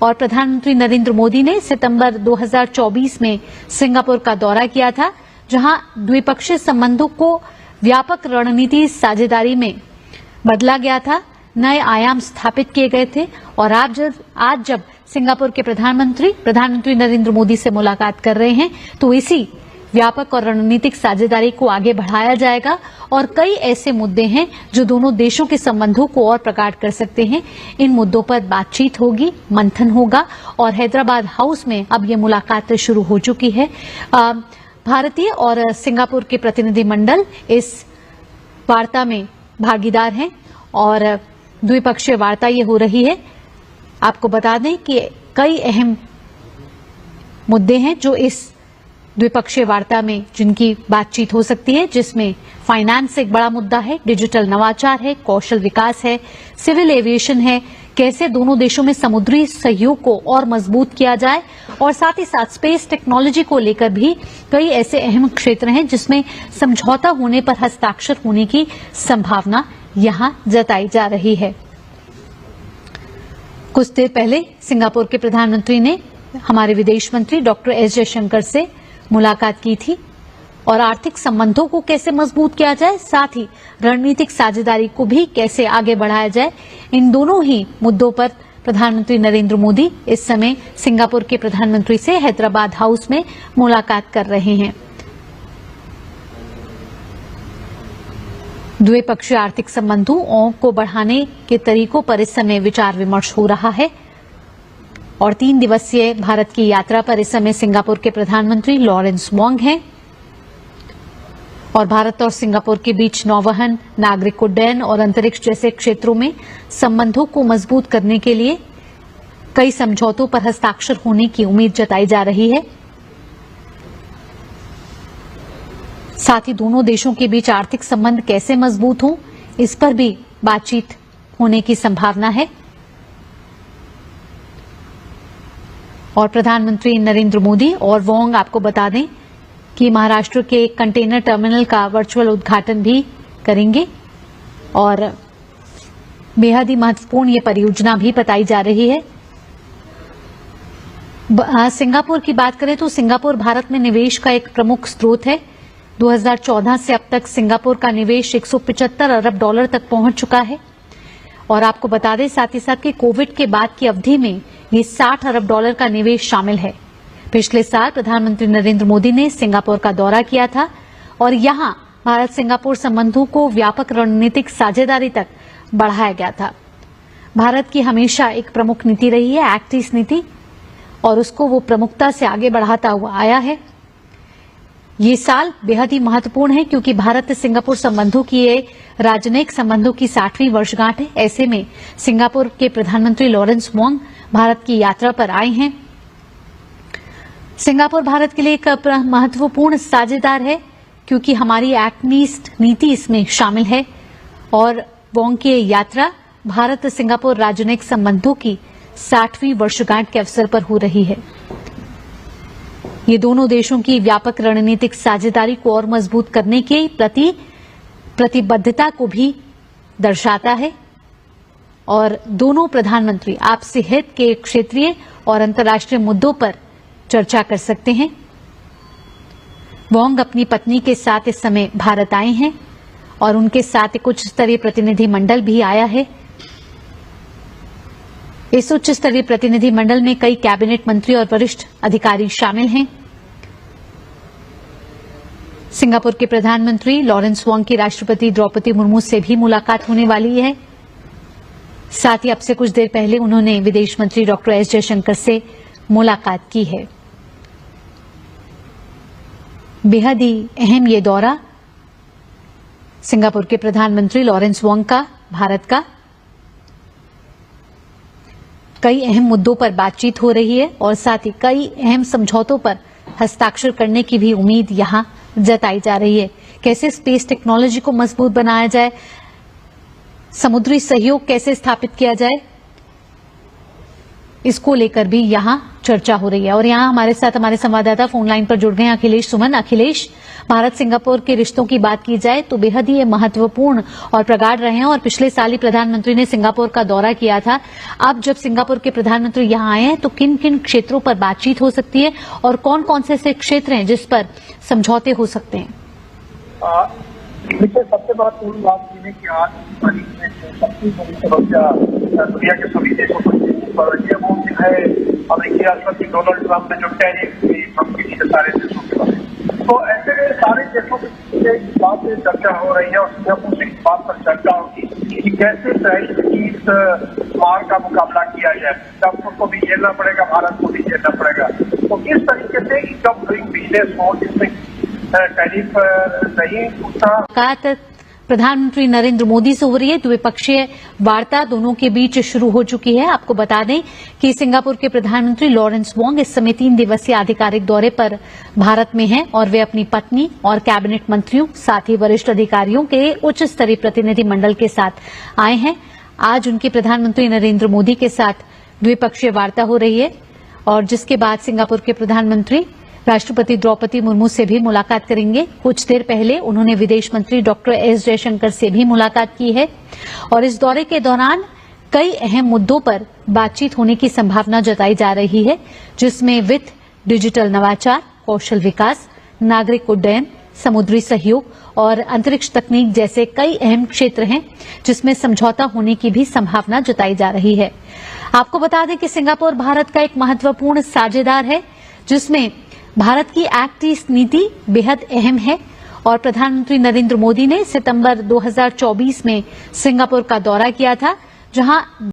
और प्रधानमंत्री नरेंद्र मोदी ने सितंबर 2024 में सिंगापुर का दौरा किया था, जहां द्विपक्षीय संबंधों को व्यापक रणनीति साझेदारी में बदला गया था, नए आयाम स्थापित किए गए थे और आज जब सिंगापुर के प्रधानमंत्री नरेंद्र मोदी से मुलाकात कर रहे हैं तो इसी व्यापक और रणनीतिक साझेदारी को आगे बढ़ाया जाएगा और कई ऐसे मुद्दे हैं जो दोनों देशों के संबंधों को और प्रगाढ़ कर सकते हैं। इन मुद्दों पर बातचीत होगी, मंथन होगा और हैदराबाद हाउस में अब ये मुलाकात शुरू हो चुकी है। भारतीय और सिंगापुर के प्रतिनिधि मंडल इस वार्ता में भागीदार हैं और द्विपक्षीय वार्ता ये हो रही है। आपको बता दें कि कई अहम मुद्दे हैं जो इस द्विपक्षीय वार्ता में जिनकी बातचीत हो सकती है, जिसमें फाइनेंस एक बड़ा मुद्दा है, डिजिटल नवाचार है, कौशल विकास है, सिविल एविएशन है, कैसे दोनों देशों में समुद्री सहयोग को और मजबूत किया जाए और साथ ही साथ स्पेस टेक्नोलॉजी को लेकर भी कई ऐसे अहम क्षेत्र हैं जिसमें समझौता होने पर हस्ताक्षर होने की संभावना यहां जताई जा रही है। कुछ देर पहले सिंगापुर के प्रधानमंत्री ने हमारे विदेश मंत्री डॉक्टर एस जयशंकर से मुलाकात की थी और आर्थिक संबंधों को कैसे मजबूत किया जाए, साथ ही रणनीतिक साझेदारी को भी कैसे आगे बढ़ाया जाए, इन दोनों ही मुद्दों पर प्रधानमंत्री नरेंद्र मोदी इस समय सिंगापुर के प्रधानमंत्री से हैदराबाद हाउस में मुलाकात कर रहे हैं। द्विपक्षीय आर्थिक संबंधों को बढ़ाने के तरीकों पर इस समय विचार विमर्श हो रहा है और 3 दिवसीय भारत की यात्रा पर इस समय सिंगापुर के प्रधानमंत्री लॉरेंस वोंग हैं और भारत और सिंगापुर के बीच नौवहन, नागरिक उड्डयन और अंतरिक्ष जैसे क्षेत्रों में संबंधों को मजबूत करने के लिए कई समझौतों पर हस्ताक्षर होने की उम्मीद जताई जा रही है। साथ ही दोनों देशों के बीच आर्थिक संबंध कैसे मजबूत हों, इस पर भी बातचीत होने की संभावना है। और प्रधानमंत्री नरेंद्र मोदी और वोंग आपको बता दें कि महाराष्ट्र के एक कंटेनर टर्मिनल का वर्चुअल उद्घाटन भी करेंगे और बेहद ही महत्वपूर्ण ये परियोजना भी बताई जा रही है। सिंगापुर की बात करें तो सिंगापुर भारत में निवेश का एक प्रमुख स्रोत है। 2014 से अब तक सिंगापुर का निवेश 175 अरब डॉलर तक पहुंच चुका है। और आपको बता दें साथ ही साथ कि कोविड के बाद की अवधि में ये 60 अरब डॉलर का निवेश शामिल है। पिछले साल प्रधानमंत्री नरेंद्र मोदी ने सिंगापुर का दौरा किया था और यहां भारत सिंगापुर संबंधों को व्यापक रणनीतिक साझेदारी तक बढ़ाया गया था। भारत की हमेशा एक प्रमुख नीति रही है, एक्ट ईस्ट नीति, और उसको वो प्रमुखता से आगे बढ़ाता हुआ आया है। ये साल बेहद ही महत्वपूर्ण है क्योंकि भारत सिंगापुर संबंधों की ये राजनयिक संबंधों की 60वीं वर्षगांठ है। ऐसे में सिंगापुर के प्रधानमंत्री लॉरेंस वोंग भारत की यात्रा पर आए हैं। सिंगापुर भारत के लिए एक महत्वपूर्ण साझेदार है क्योंकि हमारी एक्ट ईस्ट नीति इसमें शामिल है और वोंग की यात्रा भारत सिंगापुर राजनयिक संबंधों की 60वीं वर्षगांठ के अवसर पर हो रही है। ये दोनों देशों की व्यापक रणनीतिक साझेदारी को और मजबूत करने के प्रति प्रतिबद्धता को भी दर्शाता है और दोनों प्रधानमंत्री आपसी हित के क्षेत्रीय और अंतर्राष्ट्रीय मुद्दों पर चर्चा कर सकते हैं। वोंग अपनी पत्नी के साथ इस समय भारत आए हैं और उनके साथ एक उच्च स्तरीय प्रतिनिधि मंडल भी आया है। इस उच्च स्तरीय प्रतिनिधि मंडल में कई कैबिनेट मंत्री और वरिष्ठ अधिकारी शामिल हैं। सिंगापुर के प्रधानमंत्री लॉरेंस वोंग की राष्ट्रपति द्रौपदी मुर्मू से भी मुलाकात होने वाली है। साथ ही अब से कुछ देर पहले उन्होंने विदेश मंत्री डॉक्टर एस जयशंकर से मुलाकात की है। बेहद ही अहम ये दौरा सिंगापुर के प्रधानमंत्री लॉरेंस वोंग का भारत का। कई अहम मुद्दों पर बातचीत हो रही है और साथ ही कई अहम समझौतों पर हस्ताक्षर करने की भी उम्मीद यहां जताई जा रही है। कैसे स्पेस टेक्नोलॉजी को मजबूत बनाया जाए, समुद्री सहयोग कैसे स्थापित किया जाए, इसको लेकर भी यहां चर्चा हो रही है। और यहां हमारे साथ हमारे संवाददाता फोन लाइन पर जुड़ गए हैं अखिलेश सुमन। अखिलेश, भारत सिंगापुर के रिश्तों की बात की जाए तो बेहद ही महत्वपूर्ण और प्रगाढ़ रहे हैं और पिछले साल ही प्रधानमंत्री ने सिंगापुर का दौरा किया था। अब जब सिंगापुर के प्रधानमंत्री यहां आए हैं तो किन किन क्षेत्रों पर बातचीत हो सकती है और कौन कौन से ऐसे क्षेत्र हैं जिस पर समझौते हो सकते हैं? देखिए, सबसे महत्वपूर्ण बात यह है कि आज की तारीख में सबसे बड़ी समस्या दुनिया के सभी देशों पर है वो है अमेरिकी राष्ट्रपति डोनाल्ड ट्रंप ने जो टैरिफ की धमकी दी है सारे देशों के बारे में। तो ऐसे में सारे देशों से इस बात पर चर्चा हो रही है और सिंगापुर से इस बात पर चर्चा होगी कि कैसे टैरिफ की इस मार का मुकाबला किया जाए। सिंगापुर को भी झेलना पड़ेगा, भारत को भी झेलना पड़ेगा। तो किस तरीके से ईज ऑफ डूइंग बिजनेस हो जिसमें टैरिफ नहीं उठा। प्रधानमंत्री नरेंद्र मोदी से हो रही है। द्विपक्षीय वार्ता दोनों के बीच शुरू हो चुकी है। आपको बता दें कि सिंगापुर के प्रधानमंत्री लॉरेंस वोंग इस समय 3 दिवसीय आधिकारिक दौरे पर भारत में हैं और वे अपनी पत्नी और कैबिनेट मंत्रियों साथ ही वरिष्ठ अधिकारियों के उच्च स्तरीय प्रतिनिधि मंडल के साथ आए हैं। आज उनके प्रधानमंत्री नरेंद्र मोदी के साथ द्विपक्षीय वार्ता हो रही है और जिसके बाद सिंगापुर के प्रधानमंत्री राष्ट्रपति द्रौपदी मुर्मू से भी मुलाकात करेंगे। कुछ देर पहले उन्होंने विदेश मंत्री डॉक्टर एस जयशंकर से भी मुलाकात की है और इस दौरे के दौरान कई अहम मुद्दों पर बातचीत होने की संभावना जताई जा रही है, जिसमें वित्त, डिजिटल नवाचार, कौशल विकास, नागरिक उड्डयन, समुद्री सहयोग और अंतरिक्ष तकनीक जैसे कई अहम क्षेत्र हैं जिसमें समझौता होने की भी संभावना जताई जा रही है। आपको बता दें कि सिंगापुर भारत का एक महत्वपूर्ण साझेदार है जिसमें भारत की एक्ट ईस्ट नीति बेहद अहम है और प्रधानमंत्री नरेंद्र मोदी ने सितंबर 2024 में सिंगापुर का दौरा किया था, जहां